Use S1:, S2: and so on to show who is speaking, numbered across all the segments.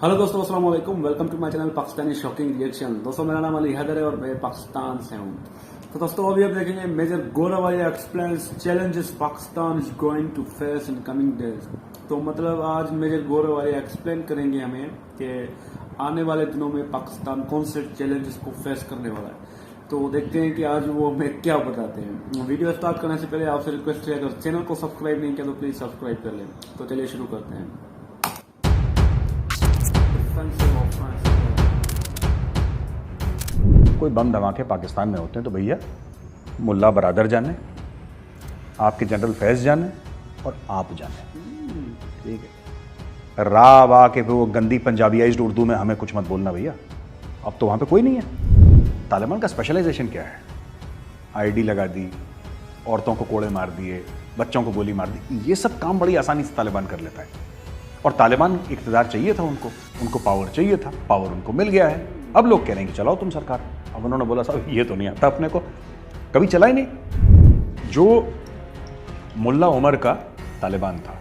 S1: Hello दोस्तों, अस्सलाम वालेकुम। Welcome to my channel Pakistani shocking reaction. दोस्तों, मेरा नाम अली हैदर है और मैं पाकिस्तान से हूँ। तो दोस्तों, अभी आप देखेंगे मेजर गोरावाया explains challenges Pakistan is going to face in coming days. तो मतलब आज मेजर गोरावाया एक्सप्लेन करेंगे हमें कि आने वाले दिनों में पाकिस्तान कौन से चैलेंजेस को फेस करने वाला है। तो देखते हैं कि आज वो हमें क्या बताते हैं। वीडियो स्टार्ट करने से पहले आपसे रिक्वेस्ट है, अगर चैनल को सब्सक्राइब नहीं किया तो प्लीज सब्सक्राइब कर लें। तो चलिए शुरू करते हैं।
S2: कोई बम धमाके पाकिस्तान में होते हैं तो भैया मुल्ला बरादर जाने, आपके जनरल फैज़ जाने और आप जाने। ठीक है, राव आके फिर वो गंदी पंजाबियाइज्ड उर्दू में हमें कुछ मत बोलना भैया। अब तो वहाँ पे कोई नहीं है। तालिबान का स्पेशलाइजेशन क्या है? आईडी लगा दी, औरतों को कोड़े मार दिए, बच्चों को गोली मार दी। ये सब काम बड़ी आसानी से तालिबान कर लेता है। और तालिबान इक़्तिदार चाहिए था उनको पावर चाहिए था, पावर उनको मिल गया है। अब लोग कह रहे हैं कि चलाओ तुम सरकार। अब उन्होंने बोला साहब ये तो नहीं आता अपने को, कभी चला ही नहीं। जो मुल्ला उमर का तालिबान था,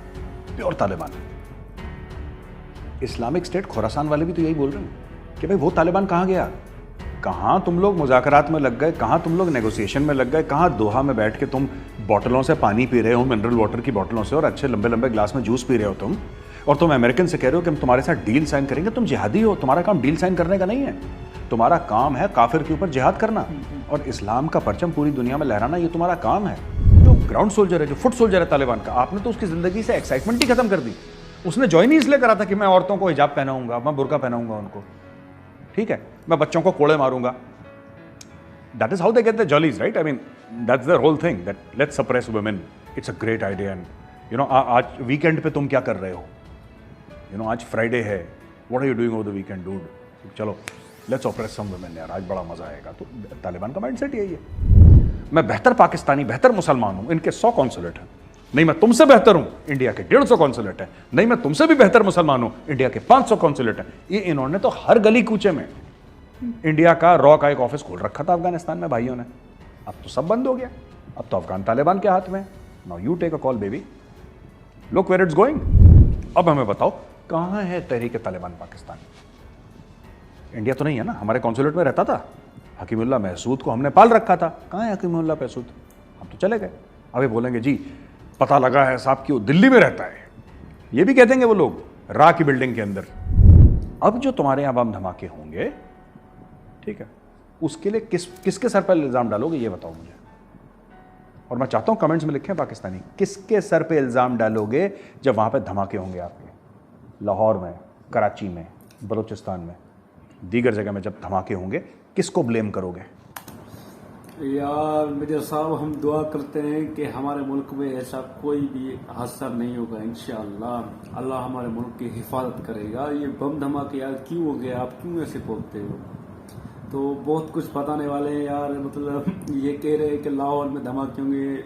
S2: pure Taliban. Islamic State Khorasan वाले भी तो यही बोल रहे हैं कि भाई वो तालिबान कहाँ गया? कहाँ तुम लोग मुज़ाकरात में लग गए, कहाँ तुम लोग नेगोशिएशन में लग गए, कहाँ दोहा में बैठ के तुम बोतलों से पानी पी रहे हो, मिनरल वाटर की बोतलों से, और अच्छे लंबे लंबे ग्लास में जूस पी रहे हो तुम, और तुम अमेरिकन से कह रहे हो कि हम तुम्हारे साथ डील साइन करेंगे। तुम जिहादी हो, तुम्हारा काम डील साइन करने का नहीं है। तुम्हारा काम है काफिर के ऊपर जिहाद करना और इस्लाम का परचम पूरी दुनिया में लहराना। ये तुम्हारा काम है। जो ग्राउंड सोल्जर है, जो फुट सोल्जर है तालिबान का, आपने तो उसकी जिंदगी से एक्साइटमेंट ही खत्म कर दी। उसने ज्वाइन ही इसलिए करा था कि मैं औरतों को हिजाब पहनाऊंगा, मैं बुर्का पहनाऊंगा उनको, ठीक है, मैं बच्चों को कोड़े मारूंगा। That is how they get their jollies, right? I mean, that's their whole thing, that let's suppress women. It's a great idea. And आज वीकेंड पे तुम क्या कर रहे हो? आज फ्राइडे है, what are you doing over the weekend, dude? चलो let's suppress some women यार, आज बड़ा मजा आएगा। तो तालिबान का माइंडसेट यही है। मैं बेहतर पाकिस्तानी, बेहतर मुसलमान हूं, इनके 100 कॉन्सुलेट हैं। नहीं, मैं तुमसे बेहतर हूं, इंडिया के 150 कॉन्सुलेट हैं। नहीं, मैं तुमसे भी बेहतर मुसलमान हूं, इंडिया के 500 कॉन्सुलेट हैं। ये इन्होंने तो हर गली कूचे में इंडिया का रॉ का एक ऑफिस खोल रखा था अफगानिस्तान में भाइयों ने। अब तो सब बंद हो गया। अब तो अफगान तालिबान के हाथ में। Now you take a call baby, look where it's going. अब हमें बताओ कहां है तहरीक तालिबान पाकिस्तान? इंडिया तो नहीं है ना। हमारे कॉन्सुलेट में रहता था हकीमुल्लाह महसूद को, हमने पाल रखा था। कहां है हकीमुल्लाह महसूद? हम तो चले गए। अभी बोलेंगे जी पता लगा है साहब कि वो दिल्ली में रहता है। ये भी कह देंगे वो लोग, रा की बिल्डिंग के अंदर। अब जो तुम्हारे यहां बम धमाके होंगे, ठीक है, उसके लिए किसके सर पर इल्जाम डालोगे ये बताओ मुझे। और मैं चाहता हूं कमेंट्स में लिखें पाकिस्तानी, किसके सर पे इल्जाम डालोगे जब वहां पे धमाके होंगे आपके? लाहौर में, कराची में, बलूचिस्तान में, दीगर जगह में जब धमाके होंगे, किसको ब्लेम करोगे?
S1: यार मेजर साहब, हम दुआ करते हैं कि हमारे मुल्क में ऐसा कोई भी हादसा नहीं होगा इंशाअल्लाह। अल्लाह हमारे मुल्क की हिफाजत करेगा। ये बम धमाके यार क्यों हो गया? आप क्यों ऐसे बोलते हो? तो बहुत कुछ बताने वाले हैं यार। मतलब ये कह रहे हैं कि लाहौर में धमाके होंगे,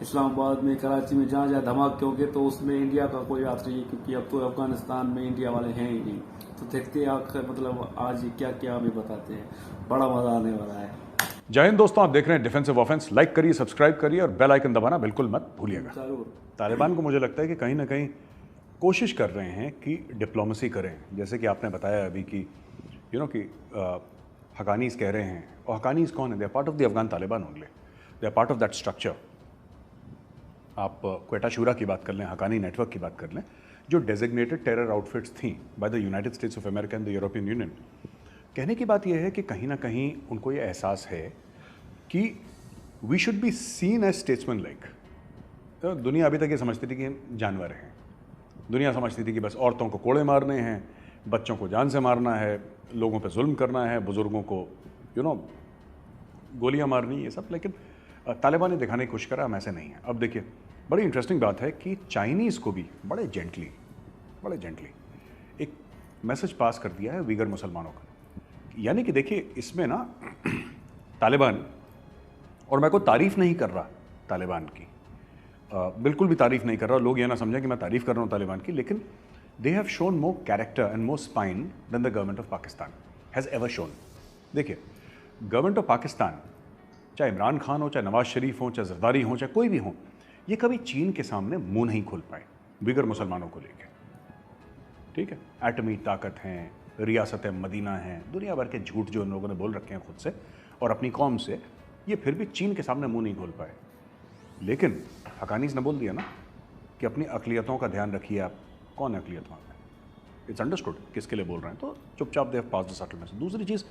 S1: इस्लामाबाद में, कराची में, जहाँ जहाँ धमाके होंगे तो उसमें इंडिया का कोई हाथ नहीं है, क्योंकि अब तो अफगानिस्तान में इंडिया वाले हैं ही नहीं। तो देखते हैं आखिर मतलब आज ये क्या क्या हमें बताते हैं। बड़ा मजा आने वाला है।
S2: जय हिंद दोस्तों, आप देख रहे हैं डिफेंसिव ऑफेंस। लाइक करिए, सब्सक्राइब करिए और बेल आइकन दबाना बिल्कुल मत भूलिएगा।
S1: जरूर।
S2: तालिबान को मुझे लगता है कि कहीं ना कहीं कोशिश कर रहे हैं कि डिप्लोमेसी करें। जैसे कि आपने बताया अभी कि कि हकानीज कह रहे हैं, और हकानीज कौन है? They are part of the Afghan Taliban only, they are part of that structure. आप क्वेटा शूरा की बात कर लें, हकानी नेटवर्क की बात कर लें, जो डेजिग्नेटेड टेरर आउटफिट्स थी by the United states of America and the European union. कहने की बात यह है कि कहीं ना कहीं उनको ये एहसास है कि we should be seen as statesman like. तो दुनिया अभी तक ये समझती थी कि हम जानवर हैं। दुनिया समझती थी कि बस औरतों को कोड़े मारने हैं, बच्चों को जान से मारना है, लोगों पे जुल्म करना है, बुजुर्गों को गोलियां मारनी, ये सब। लेकिन तालिबान ने दिखाने की कोशिश करा हम ऐसे नहीं है। अब देखिए, बड़ी इंटरेस्टिंग बात है कि चाइनीज़ को भी बड़े जेंटली एक मैसेज पास कर दिया है वीगर मुसलमानों का। यानी कि देखिए, इसमें ना तालिबान, और मैं कोई तारीफ़ नहीं कर रहा तालिबान की, बिल्कुल भी तारीफ़ नहीं कर रहा, लोग ये ना समझें कि मैं तारीफ़ कर रहा हूँ तालिबान की, लेकिन they have shown more character and more spine than the government of Pakistan has ever shown. देखिए, गवर्नमेंट ऑफ पाकिस्तान, चाहे इमरान खान हो, चाहे नवाज शरीफ हो, चाहे जरदारी हो, चाहे कोई भी हो, ये कभी चीन के सामने मुंह नहीं खोल पाए वीगर मुसलमानों को लेकर। ठीक है, एटमी ताकत हैं, रियासत मदीना हैं, दुनिया भर के झूठ जो इन लोगों ने बोल रखे हैं खुद से और अपनी कौम से, ये फिर भी चीन के सामने मुंह नहीं खोल पाए। लेकिन हकानीस ने बोल दिया ना कि अपनी अकलियतों का ध्यान रखिए आप। कौन है अकलियत वहाँ पे? इट्स अंडरस्टूड किसके लिए बोल रहे हैं, तो चुपचाप they have passed the settlement. दूसरी चीज़,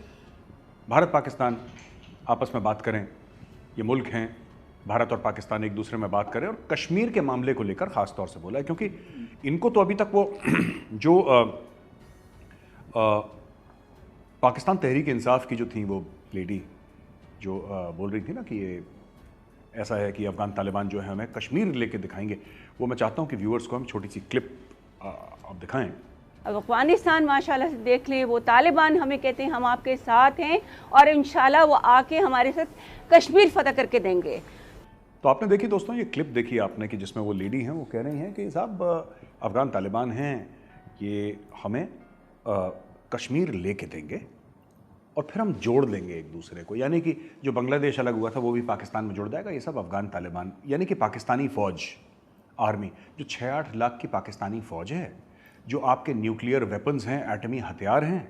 S2: भारत पाकिस्तान आपस में बात करें, ये मुल्क हैं, भारत और पाकिस्तान एक दूसरे में बात करें, और कश्मीर के मामले को लेकर ख़ास तौर से बोला है, क्योंकि इनको तो अभी तक वो जो पाकिस्तान तहरीक इंसाफ की जो थी वो लेडी जो बोल रही थी ना कि ये ऐसा है कि अफ़गान तालिबान जो है हमें कश्मीर लेके दिखाएंगे, वो मैं चाहता हूँ कि व्यूअर्स को हम छोटी सी क्लिप आप दिखाएं।
S3: अब अफगानिस्तान माशाल्लाह से देख लें, वो तालिबान हमें कहते हैं हम आपके साथ हैं और इंशाल्लाह वो आके हमारे साथ कश्मीर फतह करके देंगे।
S2: तो आपने देखी दोस्तों, ये क्लिप देखी आपने कि जिसमें वो लेडी हैं, वो कह रही हैं कि साहब अफ़गान तालिबान हैं, ये हमें कश्मीर लेके देंगे और फिर हम जोड़ देंगे एक दूसरे को, यानी कि जो बांग्लादेश अलग हुआ था वो भी पाकिस्तान में जुड़ जाएगा। ये सब अफ़गान तालिबान, यानी कि पाकिस्तानी फ़ौज, आर्मी, जो 6-8 लाख की पाकिस्तानी फ़ौज है, जो आपके न्यूक्लियर वेपन्स हैं, एटमी हथियार हैं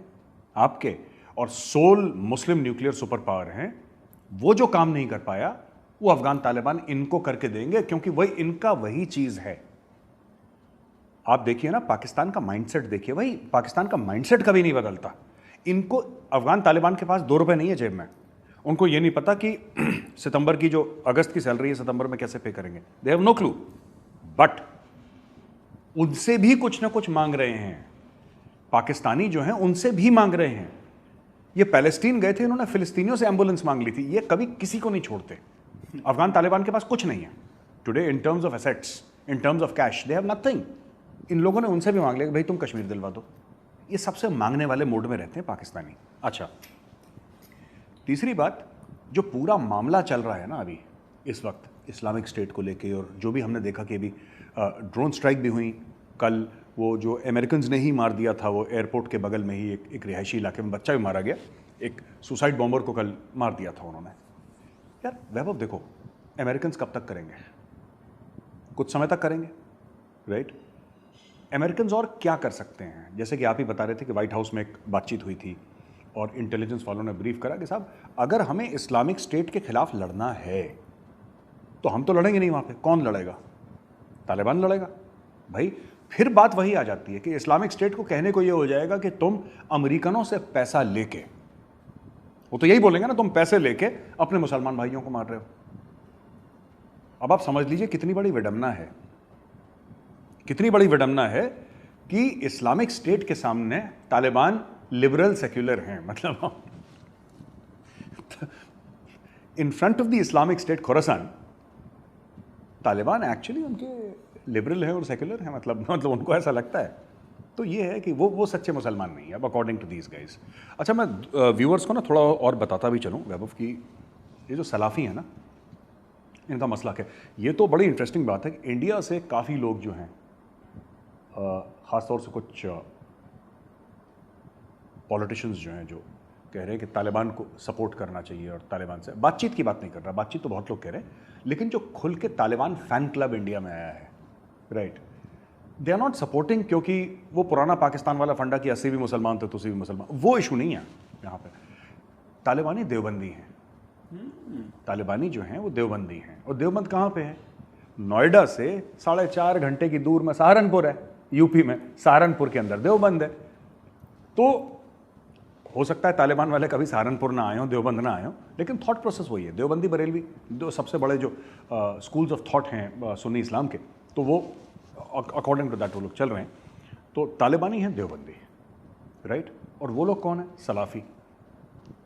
S2: आपके, और 16 मुस्लिम न्यूक्लियर सुपर पावर हैं, वो जो काम नहीं कर पाया वो अफ़गान तालिबान इनको करके देंगे, क्योंकि वही इनका वही चीज़ है। आप देखिए ना, पाकिस्तान का माइंडसेट देखिए, भाई पाकिस्तान का माइंडसेट कभी नहीं बदलता। इनको अफ़गान तालिबान के पास 2 रुपए नहीं है जेब में, उनको ये नहीं पता कि सितंबर की जो अगस्त की सैलरी है सितंबर में कैसे पे करेंगे, they have no clue. But उनसे भी कुछ ना कुछ मांग रहे हैं, पाकिस्तानी जो हैं उनसे भी मांग रहे हैं। ये पैलेस्टीन गए थे, इन्होंने फिलिस्तीनियों से एम्बुलेंस मांग ली थी, ये कभी किसी को नहीं छोड़ते। अफ़गान तालिबान के पास कुछ नहीं है today in terms of assets, in terms of cash, they have nothing. इन लोगों ने उनसे भी मांग लिया कि भाई तुम कश्मीर दिलवा दो। ये सबसे मांगने वाले मोड में रहते हैं पाकिस्तानी। अच्छा, तीसरी बात, जो पूरा मामला चल रहा है ना अभी इस वक्त इस्लामिक स्टेट को लेके, और जो भी हमने देखा कि अभी ड्रोन स्ट्राइक भी हुई कल, वो जो अमेरिकन्स ने ही मार दिया था, वो एयरपोर्ट के बगल में ही एक रिहायशी इलाके में बच्चा भी मारा गया, एक सुसाइड बॉम्बर को कल मार दिया था उन्होंने। यार वैभव देखो, अमेरिकन्स कब तक करेंगे? कुछ समय तक करेंगे, राइट? अमेरिकन्स और क्या कर सकते हैं? जैसे कि आप ही बता रहे थे कि व्हाइट हाउस में एक बातचीत हुई थी और इंटेलिजेंस वालों ने ब्रीफ करा कि साहब अगर हमें इस्लामिक स्टेट के खिलाफ लड़ना है तो हम तो लड़ेंगे नहीं, वहाँ पे कौन लड़ेगा? तालिबान लड़ेगा। भाई फिर बात वही आ जाती है कि इस्लामिक स्टेट को कहने को ये हो जाएगा कि तुम अमेरिकनों से पैसा लेके, वो तो यही बोलेंगे ना, तुम पैसे लेके अपने मुसलमान भाइयों को मार रहे हो। अब आप समझ लीजिए कितनी बड़ी विडंबना है, कितनी बड़ी विडंबना है कि इस्लामिक स्टेट के सामने तालिबान लिबरल सेक्युलर हैं। मतलब in front of the Islamic State Khorasan, Taliban actually उनके लिबरल हैं और सेक्युलर हैं। मतलब उनको ऐसा लगता है। तो ये है कि वो सच्चे मुसलमान नहीं है अब अकॉर्डिंग टू दीज गाइज। अच्छा, मैं व्यूअर्स को ना थोड़ा और बताता भी चलूँ वैभव की, ये जो सलाफ़ी है ना, इनका मसला क्या है। ये तो बड़ी इंटरेस्टिंग बात है कि इंडिया से काफ़ी लोग जो हैं, ख़ास तौर से कुछ पॉलिटिशियंस जो हैं, जो कह रहे हैं कि तालिबान को सपोर्ट करना चाहिए और तालिबान से बातचीत की बात नहीं कर रहा, बातचीत तो बहुत लोग कह रहे हैं, लेकिन जो खुल के तालिबान फ़ैन क्लब इंडिया में आया है, right, they are not supporting, क्योंकि वो पुराना पाकिस्तान वाला फंडा कि 80 भी मुसलमान थे तुसी भी मुसलमान, वो इशू नहीं है यहाँ पे। तालिबानी देवबंदी हैं, तालिबानी जो हैं वो देवबंदी हैं। और देवबंद कहाँ पे है? नोएडा से 4.5 घंटे की दूर में सहारनपुर है, यूपी में सहारनपुर के अंदर देवबंद है। तो हो सकता है तालिबान वाले कभी सहारनपुर ना आए हों, देवबंद ना आए हों, लेकिन थॉट प्रोसेस वही है। देवबंदी बरेलवी दो सबसे बड़े जो स्कूल्स ऑफ थॉट हैं सुन्नी इस्लाम के, तो वो अकॉर्डिंग टू दैट वो लोग चल रहे हैं। तो तालिबानी हैं देवबंदी, राइट। और वो लोग कौन है? सलाफ़ी,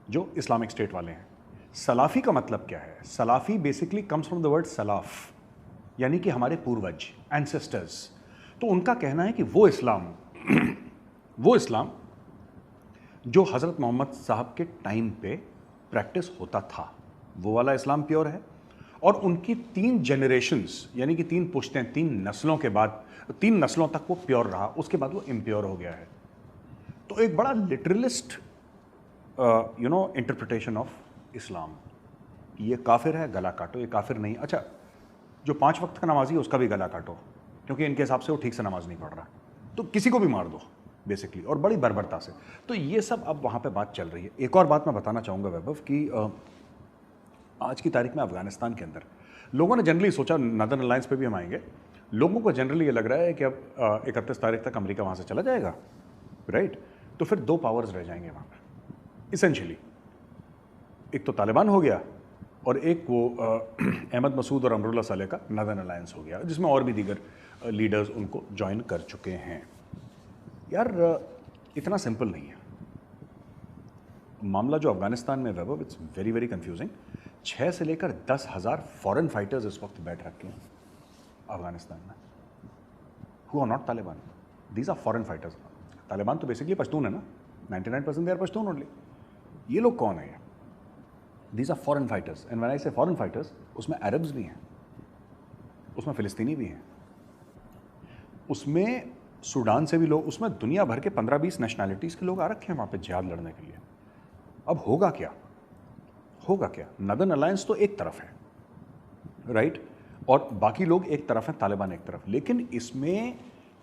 S2: जो इस्लामिक स्टेट वाले हैं। सलाफ़ी का मतलब क्या है? सलाफ़ी basically comes from the word सलाफ, यानी कि हमारे पूर्वज, एंसेस्टर्स। तो उनका कहना है कि वो इस्लाम जो हज़रत मोहम्मद साहब के टाइम पे प्रैक्टिस होता था, वो वाला इस्लाम प्योर है। और उनकी 3 जनरेशन्स, यानी कि 3 पुश्तें, 3 नस्लों के बाद, 3 नस्लों तक वो प्योर रहा, उसके बाद वो इम्प्योर हो गया है। तो एक बड़ा लिटरलिस्ट इंटरप्रिटेशन ऑफ इस्लाम। ये काफिर है, गला काटो, ये काफिर नहीं। अच्छा, जो 5 वक्त का नमाजी है उसका भी गला काटो, क्योंकि इनके हिसाब से वो ठीक से नमाज नहीं पढ़ रहा, तो किसी को भी मार दो। बेसिकली, और बड़ी बर्बरता से। तो ये सब अब वहाँ पे बात चल रही है। एक और बात मैं बताना चाहूँगा वैभव कि आज की तारीख में अफगानिस्तान के अंदर लोगों ने जनरली सोचा, नदर्न अलायंस पे भी हम आएंगे, लोगों को जनरली ये लग रहा है कि अब 31 तारीख तक अमेरिका वहाँ से चला जाएगा, राइट? तो फिर 2 पावर्स रह जाएंगे वहाँ पर इसेंशियली, एक तो तालिबान हो गया और एक वो अहमद मसूद और अमरुल्लाह सालेह का नदर्न अलायंस हो गया, जिसमें और भी दीगर लीडर्स उनको ज्वाइन कर चुके हैं। यार इतना सिंपल नहीं है मामला जो अफगानिस्तान में वैभव, इट्स वेरी वेरी कंफ्यूजिंग। 6 से लेकर 10,000 फॉरेन फाइटर्स इस वक्त बैठ रखे हैं अफगानिस्तान में, who are not Taliban, these are foreign fighters. Taliban तो बेसिकली पश्तून है ना, 99% दे आर पश्तून ओनली। ये लोग कौन है? These are foreign fighters, and when I say foreign fighters, उसमें अरब्स भी हैं, उसमें फिलिस्तीनी भी हैं, उसमें सूडान से भी लोग, उसमें दुनिया भर के 15-20 नेशनैलिटीज़ के लोग आ रखे हैं वहाँ पे जिहाद लड़ने के लिए। अब होगा क्या? होगा क्या? नदर्न अलायंस तो एक तरफ है, राइट, और बाकी लोग एक तरफ हैं, तालिबान एक तरफ, लेकिन इसमें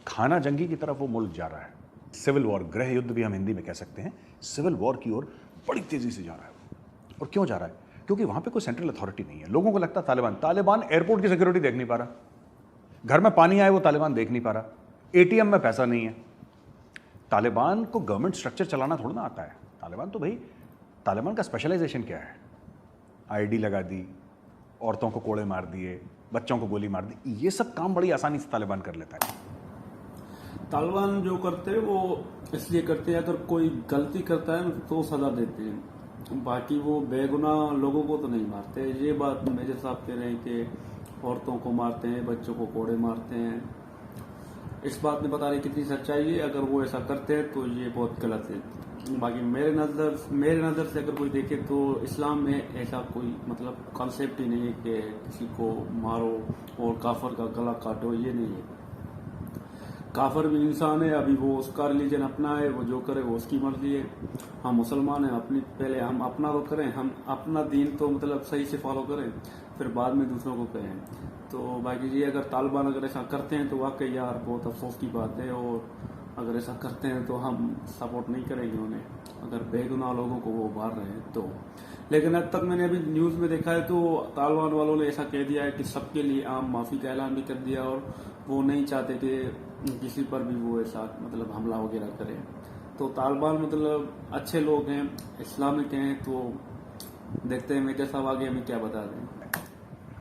S2: खाना जंगी की तरफ वो मुल्क जा रहा है। सिविल वॉर, गृह युद्ध भी हम हिंदी में कह सकते हैं, सिविल वॉर की ओर बड़ी तेज़ी से जा रहा है। और क्यों जा रहा है? क्योंकि वहाँ पे कोई सेंट्रल अथॉरिटी नहीं है। लोगों को लगता है तालिबान एयरपोर्ट की सिक्योरिटी देख नहीं पा रहा, घर में पानी आए वो तालिबान देख नहीं पा रहा, एटीएम में पैसा नहीं है। तालिबान को गवर्नमेंट स्ट्रक्चर चलाना थोड़ा ना आता है। तालिबान तो भाई, तालिबान का स्पेशलाइजेशन क्या है? आईडी लगा दी, औरतों को कोड़े मार दिए, बच्चों को गोली मार दी, ये सब काम बड़ी आसानी से तालिबान कर लेता है।
S1: तालिबान जो करते हैं वो इसलिए करते हैं, अगर कोई गलती करता है तो सजा देते हैं, बाकी वो बेगुनाह लोगों को तो नहीं मारते। ये बात मेजर साहब कह रहे हैं कि औरतों को मारते हैं, बच्चों को कोड़े मारते हैं, इस बात में बता रही कितनी सच्चाई है। अगर वो ऐसा करते हैं तो ये बहुत गलत है। बाकी मेरे नज़र से अगर कोई देखे तो इस्लाम में ऐसा कोई मतलब कॉन्सेप्ट ही नहीं है कि किसी को मारो और काफर का गला काटो, ये नहीं है। काफर भी इंसान है, अभी वो उसका रिलीजन अपना है, वो जो करे वो उसकी मर्जी है। हम मुसलमान हैं, अपनी पहले हम अपना तो करें, हम अपना दीन तो मतलब सही से फॉलो करें, फिर बाद में दूसरों को कहें। तो बाकी ये अगर तालिबान अगर ऐसा करते हैं तो वाकई यार बहुत अफसोस की बात है, और अगर ऐसा करते हैं तो हम सपोर्ट नहीं करेंगे उन्हें, अगर बेगुनाह लोगों को वो मार रहे हैं तो। लेकिन अब तक मैंने अभी न्यूज़ में देखा है तो तालिबान वालों ने ऐसा कह दिया है कि सबके लिए आम माफ़ी का ऐलान भी कर दिया, और वो नहीं चाहते कि किसी पर भी वो ऐसा मतलब हमला वगैरह करें। तो तालिबान मतलब अच्छे लोग हैं, इस्लामिक हैं, तो देखते हैं मेजर साहब आगे हमें क्या बता दें।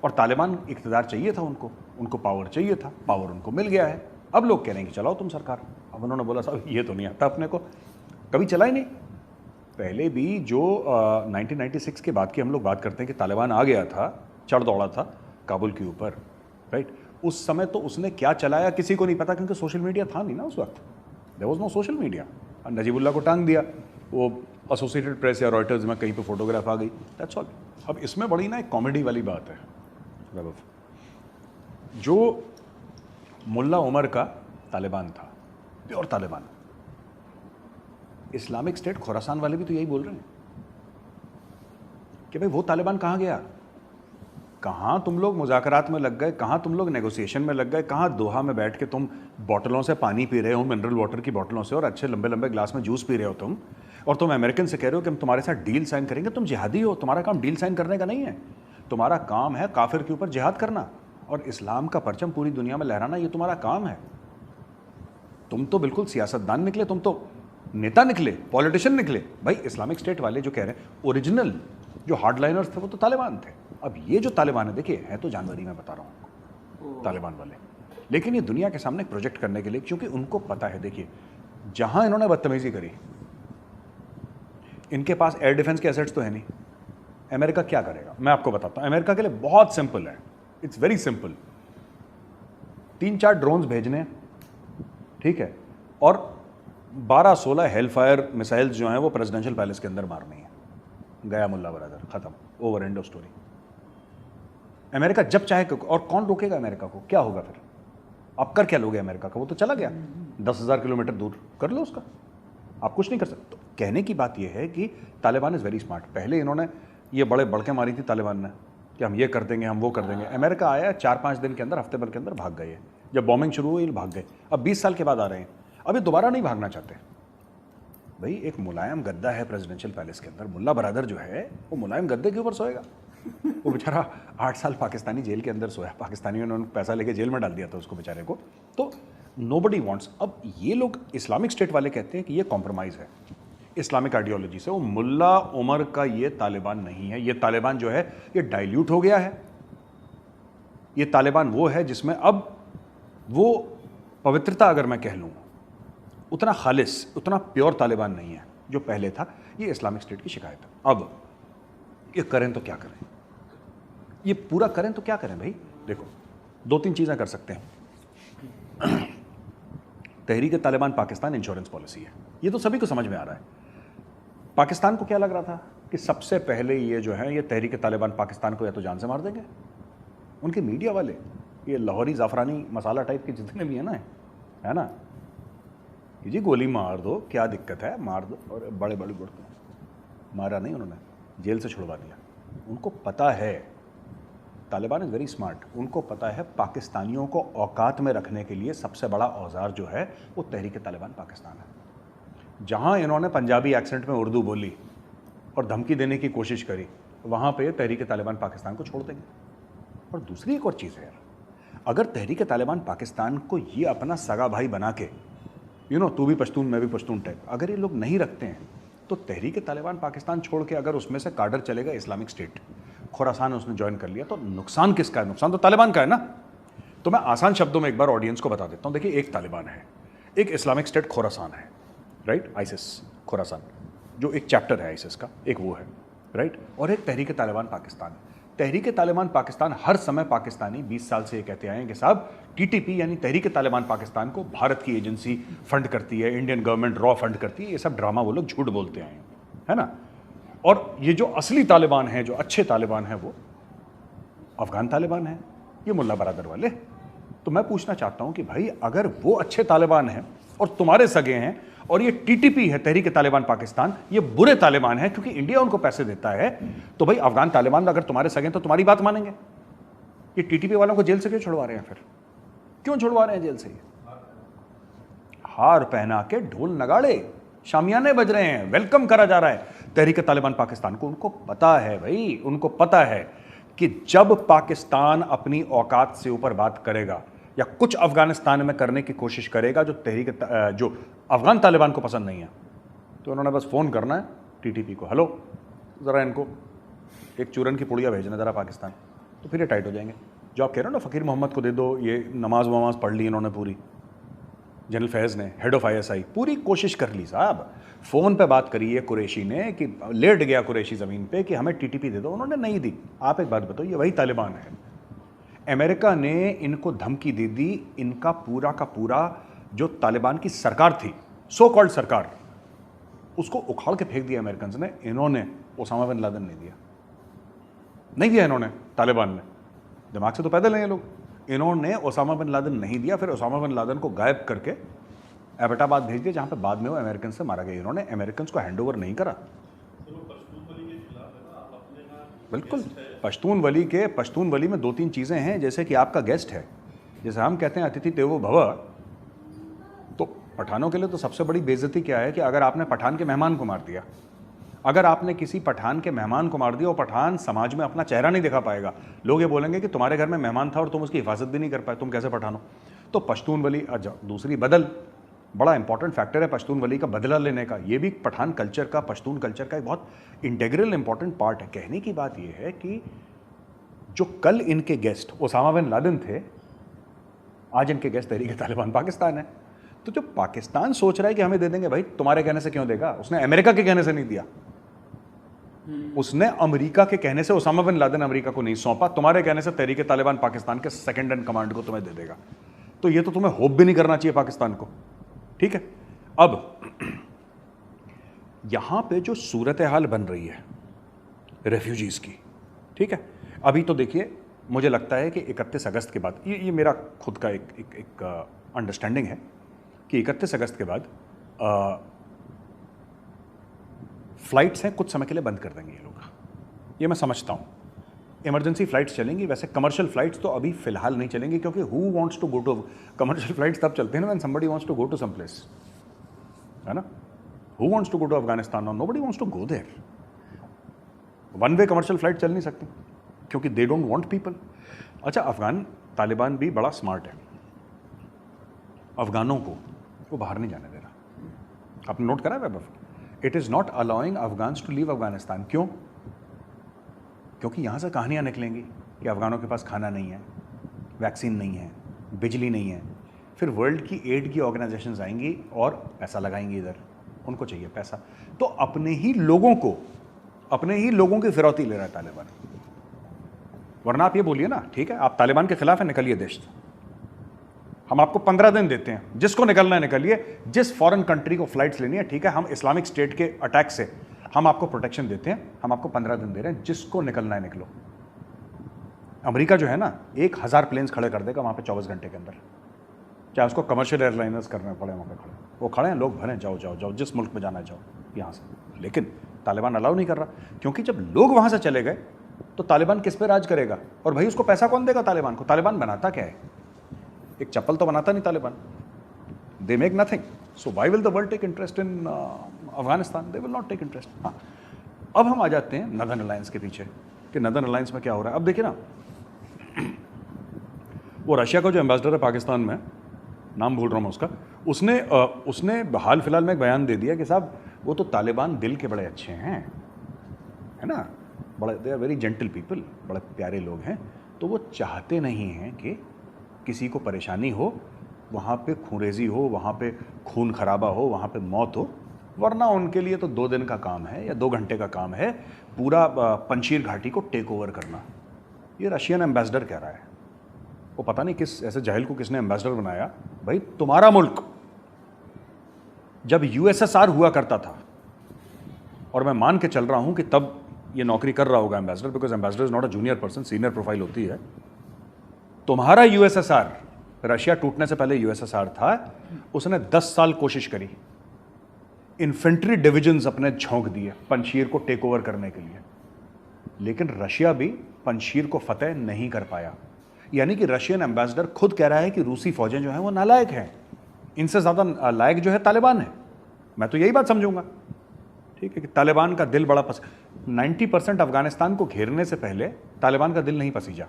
S2: और तालिबान इक़्तिदार चाहिए था उनको पावर चाहिए था, पावर उनको मिल गया है। अब लोग कह रहे हैं कि चलाओ तुम सरकार। अब उन्होंने बोला साहब ये तो नहीं आता अपने को, कभी चला ही नहीं। पहले भी जो 1996 के बाद की हम लोग बात करते हैं कि तालिबान आ गया था, चढ़ दौड़ा था काबुल के ऊपर, राइट, उस समय तो उसने क्या चलाया किसी को नहीं पता, क्योंकि सोशल मीडिया था नहीं ना उस वक्त, there was no social media. Najibullah को टांग दिया, वो एसोसिएटेड प्रेस या रॉयटर्स में कहीं पे फोटोग्राफ आ गई, दैट्स ऑल। अब इसमें बड़ी ना एक कॉमेडी वाली बात है वैभव, जो मुल्ला उमर का तालिबान था, pure Taliban, Islamic State Khorasan वाले भी तो यही बोल रहे हैं कि भाई वो तालिबान कहाँ गया, कहाँ तुम लोग मुज़ाकरात में लग गए, कहाँ तुम लोग नेगोशिएशन में लग गए, कहाँ दोहा में बैठ के तुम बॉटलों से पानी पी रहे हो, मिनरल वाटर की बॉटलों से, और अच्छे लंबे लंबे ग्लास में जूस पी रहे हो तुम, और तुम अमेरिकन से कह रहे हो कि हम तुम्हारे साथ डील साइन करेंगे। तुम जिहादी हो, तुम्हारा काम डील साइन करने का नहीं है, तुम्हारा काम है काफिर के ऊपर जिहाद करना और इस्लाम का परचम पूरी दुनिया में लहराना, ये तुम्हारा काम है। तुम तो बिल्कुल सियासतदान निकले, तुम तो नेता निकले, पॉलिटिशियन निकले। भाई इस्लामिक स्टेट वाले जो कह रहे हैं, ओरिजिनल जो हार्डलाइनर्स थे वो तो तालिबान थे। अब ये जो तालिबान है, देखिए है तो जानवरी में बता रहा हूँ तालिबान वाले, लेकिन ये दुनिया के सामने प्रोजेक्ट करने के लिए, क्योंकि उनको पता है, देखिए जहां इन्होंने बदतमीजी करी, इनके पास एयर डिफेंस के एसेट्स तो है नहीं। अमेरिका क्या करेगा मैं आपको बताता हूं। अमेरिका के लिए बहुत सिंपल है, इट्स वेरी सिंपल। 3-4 ड्रोन्स भेजने, ठीक है, और 12-16 हेलफायर मिसाइल्स जो हैं वो प्रेसिडेंशियल पैलेस के अंदर मारनी है। गया मुल्ला बरादर, खत्म, over, end of story. America जब चाहे, और कौन रोकेगा अमेरिका को? क्या होगा फिर? आप कर क्या लोगे अमेरिका का? वो तो चला गया 10,000 किलोमीटर दूर, कर लो उसका, आप कुछ नहीं कर सकते। तो कहने की बात यह है कि तालिबान इज़ वेरी स्मार्ट। पहले इन्होंने ये बड़े बड़के मारी थी तालिबान ने कि हम ये कर देंगे, हम वो कर देंगे। अमेरिका आया 4-5 दिन के अंदर, हफ्ते भर के अंदर भाग गए। जब बॉम्बिंग शुरू हुई भाग गए। अब 20 साल के बाद आ रहे हैं। अब ये दोबारा नहीं भागना चाहते भाई। एक मुलायम गद्दा है प्रेसिडेंशियल पैलेस के अंदर, मुल्ला बरादर जो है वो मुलायम गद्दे के ऊपर सोएगा। वो बेचारा 8 साल पाकिस्तानी जेल के अंदर सोया, पाकिस्तानियों ने उन्होंने पैसा लेके जेल में डाल दिया था उसको बेचारे को। तो नोबडी वांट्स। अब ये लोग इस्लामिक स्टेट वाले कहते हैं कि ये कॉम्प्रोमाइज़ है इस्लामिक आइडियोलॉजी से। वो मुल्ला उमर का ये तालिबान नहीं है। ये तालिबान जो है ये डाइल्यूट हो गया है। ये तालिबान वो है जिसमें अब वो पवित्रता, अगर मैं कह लूँ, उतना खालिस, उतना प्योर तालिबान नहीं है जो पहले था। ये इस्लामिक स्टेट की शिकायत है। अब ये करें तो क्या करें, ये पूरा करें तो क्या करें भाई। देखो 2-3 चीज़ें कर सकते हैं। तहरीक तालिबान पाकिस्तान इंश्योरेंस पॉलिसी है, ये तो सभी को समझ में आ रहा है। पाकिस्तान को क्या लग रहा था कि सबसे पहले ये जो है ये तहरीक तालिबान पाकिस्तान को या तो जान से मार देंगे। उनके मीडिया वाले ये लाहौरी ज़ाफ़रानी मसाला टाइप के जितने भी हैं ना, है ना, कि जी गोली मार दो, क्या दिक्कत है, मार दो। और बड़े बड़े गुड़ते मारा नहीं, उन्होंने जेल से छुड़वा दिया। उनको पता है, तालिबान इज़ वेरी स्मार्ट, उनको पता है पाकिस्तानियों को औकात में रखने के लिए सबसे बड़ा औजार जो है वो तहरीक तालिबान पाकिस्तान है। जहाँ इन्होंने पंजाबी एक्सेंट में उर्दू बोली और धमकी देने की कोशिश करी, वहाँ पे तहरीक तालिबान पाकिस्तान को छोड़ देंगे। और दूसरी एक और चीज़ है, अगर तहरीक तालिबान पाकिस्तान को ये अपना सगा भाई बना के, तू भी पश्तून मैं भी पश्तून टाइप, अगर ये लोग नहीं रखते हैं तो तहरीक तालिबान पाकिस्तान छोड़ के अगर उसमें से काडर चलेगा इस्लामिक स्टेट, खुरासान उसने ज्वाइन कर लिया, तो नुकसान किसका है? नुकसान तो तालिबान का है ना। तो मैं आसान शब्दों में एक बार ऑडियंस को बता देता हूँ। देखिए, एक तालिबान है, एक इस्लामिक स्टेट खुरासान है, राइट, आइसिस खुरासान जो एक चैप्टर है आइसिस का, एक वो है, राइट, और एक तहरीक तालिबान पाकिस्तान। तहरीक तालिबान पाकिस्तान हर समय पाकिस्तानी 20 साल से ये कहते आए हैं कि साहब टीटीपी यानी तहरीक तालिबान पाकिस्तान को भारत की एजेंसी फंड करती है, इंडियन गवर्नमेंट रॉ फंड करती है। ये सब ड्रामा वो लोग झूठ बोलते आए हैं, है ना। और ये जो असली तालिबान है, जो अच्छे तालिबान है, वो अफगान तालिबान है, ये मुल्ला बरादर वाले। तो मैं पूछना चाहता हूं कि भाई अगर वो अच्छे तालिबान हैं और तुम्हारे सगे हैं, और ये टीटीपी है तहरीक तालिबान पाकिस्तान, ये बुरे तालिबान है क्योंकि इंडिया उनको पैसे देता है, तो भाई अफगान तालिबान अगर तुम्हारे सगे हैं तो तुम्हारी बात मानेंगे। ये टीटीपी वालों को जेल से क्यों छुड़वा रहे हैं? फिर क्यों छुड़वा रहे हैं जेल से? हार पहना के ढोल नगाड़े शामियाने बज रहे हैं, वेलकम करा जा रहा है तहरीक तालिबान पाकिस्तान को। उनको पता है भाई, उनको पता है कि जब पाकिस्तान अपनी औकात से ऊपर बात करेगा या कुछ अफगानिस्तान में करने की कोशिश करेगा जो अफगान तालिबान को पसंद नहीं है, तो उन्होंने बस फ़ोन करना है टीटीपी को, हेलो ज़रा इनको एक चूरन की पुड़िया भेजना ज़रा पाकिस्तान, तो फिर ये टाइट हो जाएंगे। जो आप कह रहे हो ना फ़कीर मोहम्मद को दे दो, ये नमाज वमाज पढ़ ली इन्होंने पूरी, जनरल फैज़ ने, हेड ऑफ ISI, पूरी कोशिश कर ली साहब, फ़ोन पे बात करी है कुरैशी ने कि लेट गया कुरैशी ज़मीन पे कि हमें टीटीपी दे दो, उन्होंने नहीं दी। आप एक बात बताओ, ये वही तालिबान है। अमेरिका ने इनको धमकी दे दी, इनका पूरा का पूरा जो तालिबान की सरकार थी, सो कॉल्ड सरकार, उसको उखाड़ के फेंक दिया अमेरिकन ने। इन्होंने ओसामा बिन लादेन नहीं दिया इन्होंने, तालिबान ने, दिमाग से तो पैदल हैं ये लोग, इन्होंने ओसामा बिन लादेन नहीं दिया। फिर ओसामा बिन लादेन को गायब करके एबटाबाद भेज दिया, जहाँ पे बाद में वो अमेरिकन से मारा गया। इन्होंने अमेरिकन को हैंड ओवर नहीं करा। बिल्कुल, पश्तून वली में 2-3 चीज़ें हैं, जैसे कि आपका गेस्ट है, जैसे हम कहते हैं अतिथि देवो भव, तो पठानों के लिए तो सबसे बड़ी बेइज्जती क्या है कि अगर आपने पठान के मेहमान को मार दिया, अगर आपने किसी पठान के मेहमान को मार दिया और पठान समाज में अपना चेहरा नहीं दिखा पाएगा, लोग ये बोलेंगे कि तुम्हारे घर में मेहमान था और तुम उसकी हिफाजत भी नहीं कर पाए, तुम कैसे पठान हो। तो पश्तून वली, दूसरी बदल, बड़ा इंपॉर्टेंट फैक्टर है पश्तून वली का बदला लेने का। ये भी पठान कल्चर का, पश्तून कल्चर का एक बहुत इंटेग्रल इंपॉर्टेंट पार्ट है। कहने की बात ये है कि जो कल इनके गेस्ट ओसामा बिन लादेन थे, आज इनके गेस्ट तहरीक तालिबान पाकिस्तान है। तो जो पाकिस्तान सोच रहा है कि हमें दे देंगे, भाई तुम्हारे कहने से क्यों देगा? उसने अमेरिका के कहने से नहीं दिया, उसने अमेरिका के कहने से ओसामा बिन लादेन अमेरिका को नहीं सौंपा, तुम्हारे कहने से तहरीक तालिबान पाकिस्तान के सेकंड इन कमांड को तुम्हें दे देगा। तो ये तो तुम्हें होप भी नहीं करना चाहिए पाकिस्तान को, ठीक है। अब यहां पे जो सूरत हाल बन रही है रेफ्यूजीज की, ठीक है, अभी तो देखिए, मुझे लगता है कि 31 अगस्त के बाद, ये मेरा खुद का एक अंडरस्टैंडिंग है कि 31 अगस्त के बाद फ्लाइट्स हैं कुछ समय के लिए बंद कर देंगे ये लोग, ये मैं समझता हूँ। इमरजेंसी फ्लाइट्स चलेंगी, वैसे कमर्शियल फ्लाइट्स तो अभी फिलहाल नहीं चलेंगी, क्योंकि who wants to go to, commercial flights तब चलते हैं ना when somebody wants to go to some place. है ना? Who wants to go to Afghanistan? Nobody wants to go there. One way commercial flight चल नहीं सकती क्योंकि दे डोंट वांट पीपल। अच्छा, अफगान तालिबान भी बड़ा स्मार्ट है, अफगानों को वो बाहर नहीं जाने दे रहा। आपने नोट करा है? It is not allowing Afghans to leave Afghanistan. क्यों? क्योंकि यहां से कहानियां निकलेंगी कि अफगानों के पास खाना नहीं है, वैक्सीन नहीं है, बिजली नहीं है। फिर वर्ल्ड की एड की ऑर्गेनाइजेशंस आएंगी और पैसा लगाएंगी इधर, उनको चाहिए पैसा। तो अपने ही लोगों की फिरौती ले रहा है तालिबान। वरना आप ये बोलिए ना, ठीक है आप तालिबान के खिलाफ है, निकलिए देश से, हम आपको 15 दिन देते हैं, जिसको निकलना है निकलिए, जिस फॉरेन कंट्री को फ्लाइट्स लेनी है, ठीक है हम इस्लामिक स्टेट के अटैक से हम आपको प्रोटेक्शन देते हैं, हम आपको 15 दिन दे रहे हैं, जिसको निकलना है निकलो। अमेरिका जो है ना 1000 प्लेन्स खड़े कर देगा वहां पे 24 घंटे के अंदर, चाहे उसको कमर्शियल एयरलाइनर्स करने पड़े, वहां पे खड़े, वो खड़े हैं, लोग भरें, जाओ जाओ जाओ, जिस मुल्क में जाना है जाओ यहाँ से। लेकिन तालिबान अलाउ नहीं कर रहा, क्योंकि जब लोग वहां से चले गए तो तालिबान किस पे राज करेगा? और भाई उसको पैसा कौन देगा तालिबान को? तालिबान बनाता क्या है? एक चप्पल तो बनाता नहीं Taliban, they make nothing. So why will the world take interest in Afghanistan? They will not take interest. हाँ, अब हम आ जाते हैं नदर्न अलायंस के पीछे कि नदर्न अलायंस में क्या हो रहा है। अब देखिए ना, वो रशिया का जो एम्बेसडर है पाकिस्तान में, नाम भूल रहा हूँ उसका, उसने हाल फिलहाल में एक बयान दे दिया कि साहब वो तो तालिबान दिल के बड़े अच्छे हैं, है ना, बड़े, they are very gentle people, बड़े प्यारे लोग हैं, तो वो चाहते नहीं हैं कि किसी को परेशानी हो, वहाँ पे खूंरेजी हो, वहाँ पे खून खराबा हो, वहाँ पे मौत हो, वरना उनके लिए तो 2 दिन का काम है या 2 घंटे का काम है पूरा पंशीर घाटी को टेक ओवर करना। ये रशियन एम्बेसडर कह रहा है। वो पता नहीं किस ऐसे जाहिल को किसने एम्बेसडर बनाया। भाई तुम्हारा मुल्क जब यूएसएसआर हुआ करता था, और मैं मान के चल रहा हूं कि तब ये नौकरी कर रहा होगा ambassador, because ambassador is not a junior person, senior profile होती है। तुम्हारा यूएसएसआर, रशिया टूटने से पहले यूएसएसआर था, उसने 10 साल कोशिश करी, इन्फेंट्री डिविजन्स अपने झोंक दिए पंशीर को टेक ओवर करने के लिए, लेकिन रशिया भी पंशीर को फतेह नहीं कर पाया। यानी कि रशियन एम्बेसडर खुद कह रहा है कि रूसी फौजें जो हैं वो नालायक हैं, इनसे ज़्यादा लायक जो है तालिबान है। मैं तो यही बात समझूंगा, ठीक है, कि तालिबान का दिल बड़ा 90% अफगानिस्तान को घेरने से पहले तालिबान का दिल नहीं पसीजा,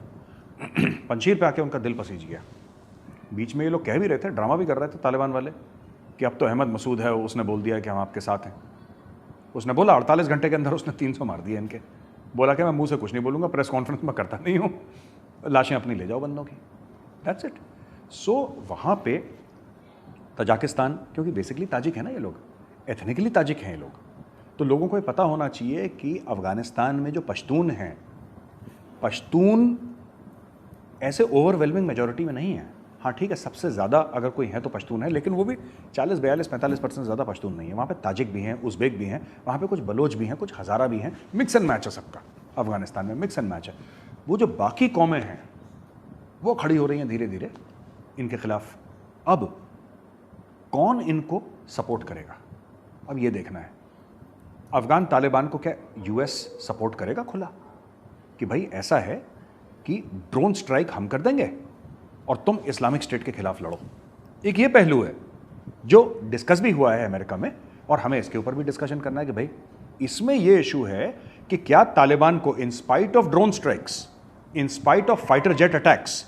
S2: पंशीर पे आके उनका दिल पसीज गया। बीच में ये लोग कह भी रहे थे, ड्रामा भी कर रहे थे तालिबान वाले, कि अब तो अहमद मसूद है, उसने बोल दिया कि हम आपके साथ हैं। उसने बोला 48 घंटे के अंदर उसने 300 मार दिए इनके, बोला कि मैं मुंह से कुछ नहीं बोलूँगा, प्रेस कॉन्फ्रेंस में करता नहीं हूँ, लाशें अपनी ले जाओ बंदों की, दैट्स इट। सो वहाँ पे तजाकिस्तान, क्योंकि बेसिकली ताजिक है ना ये लोग, एथनिकली ताजिक हैं ये लोग, तो लोगों को ये पता होना चाहिए कि अफ़गानिस्तान में जो पश्तून हैं, पश्तून ऐसे ओवरवेलमिंग मेजॉरिटी में नहीं है। हाँ ठीक है, सबसे ज़्यादा अगर कोई है तो पश्तून है, लेकिन वो भी 40, 42, 45% ज़्यादा पश्तून नहीं है। वहाँ पे ताजिक भी हैं, उज़्बेक भी हैं, वहाँ पे कुछ बलोच भी हैं, कुछ हज़ारा भी हैं, मिक्स एंड मैच है सबका। अफ़गानिस्तान में मिक्स एंड मैच है। वो जो बाकी कौमें हैं वो खड़ी हो रही हैं धीरे धीरे इनके खिलाफ। अब कौन इनको सपोर्ट करेगा, अब ये देखना है। अफ़गान तालिबान को क्या यूएस सपोर्ट करेगा खुला, कि भाई ऐसा है कि ड्रोन स्ट्राइक हम कर देंगे और तुम इस्लामिक स्टेट के खिलाफ लड़ो। एक ये पहलू है जो डिस्कस भी हुआ है अमेरिका में, और हमें इसके ऊपर भी डिस्कशन करना है कि भाई इसमें ये इशू है कि क्या तालिबान को in spite of drone strikes, in spite of fighter jet attacks,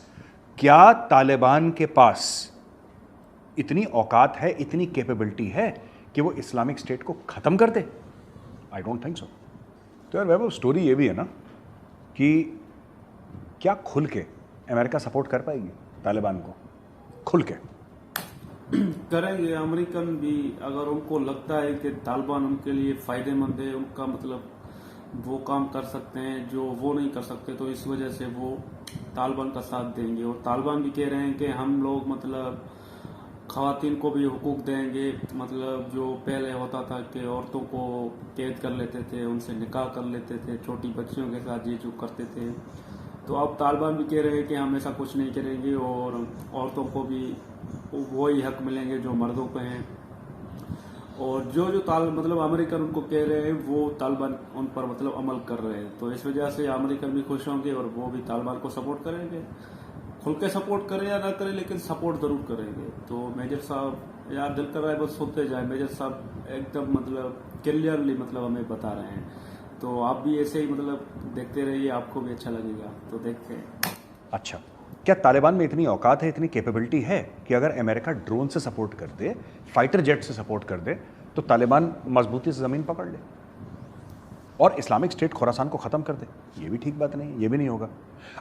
S2: क्या तालिबान के पास इतनी औकात है, इतनी कैपेबिलिटी है कि वो इस्लामिक स्टेट को ख़त्म कर दे? I don't think so. तो यार वैभव, स्टोरी ये भी है ना कि क्या खुल के अमेरिका सपोर्ट कर पाएगी तालिबान को? खुल के
S1: करेंगे अमेरिकन भी, अगर उनको लगता है कि तालिबान उनके लिए फ़ायदेमंद है, उनका मतलब वो काम कर सकते हैं जो वो नहीं कर सकते, तो इस वजह से वो तालिबान का साथ देंगे। और तालिबान भी कह रहे हैं कि हम लोग मतलब ख़वातीन को भी हुकूक देंगे, मतलब जो पहले होता था कि औरतों को कैद कर लेते थे, उनसे निकाह कर लेते थे, छोटी बच्चियों के साथ ये जो करते थे, तो अब तालिबान भी कह रहे हैं कि हम ऐसा कुछ नहीं करेंगे और औरतों को भी वही हक मिलेंगे जो मर्दों को हैं। और जो मतलब अमेरिकन उनको कह रहे हैं वो तालिबान उन पर मतलब अमल कर रहे हैं, तो इस वजह से अमेरिकन भी खुश होंगे और वो भी तालिबान को सपोर्ट करेंगे। खुल के सपोर्ट करें या ना करें, लेकिन सपोर्ट ज़रूर करेंगे। तो मेजर साहब यार दिल कर रहा है बस सोते जाए। मेजर साहब एकदम मतलब क्लियरली मतलब हमें बता रहे हैं, तो आप भी ऐसे ही मतलब देखते रहिए, आपको भी अच्छा लगेगा, तो देखते हैं।
S2: अच्छा, क्या तालिबान में इतनी औकात है, इतनी कैपेबिलिटी है कि अगर अमेरिका ड्रोन से सपोर्ट कर दे, फाइटर जेट से सपोर्ट कर दे, तो तालिबान मजबूती से ज़मीन पकड़ ले और इस्लामिक स्टेट खुरासान को ख़त्म कर दे? ये भी ठीक बात नहीं है, ये भी नहीं होगा।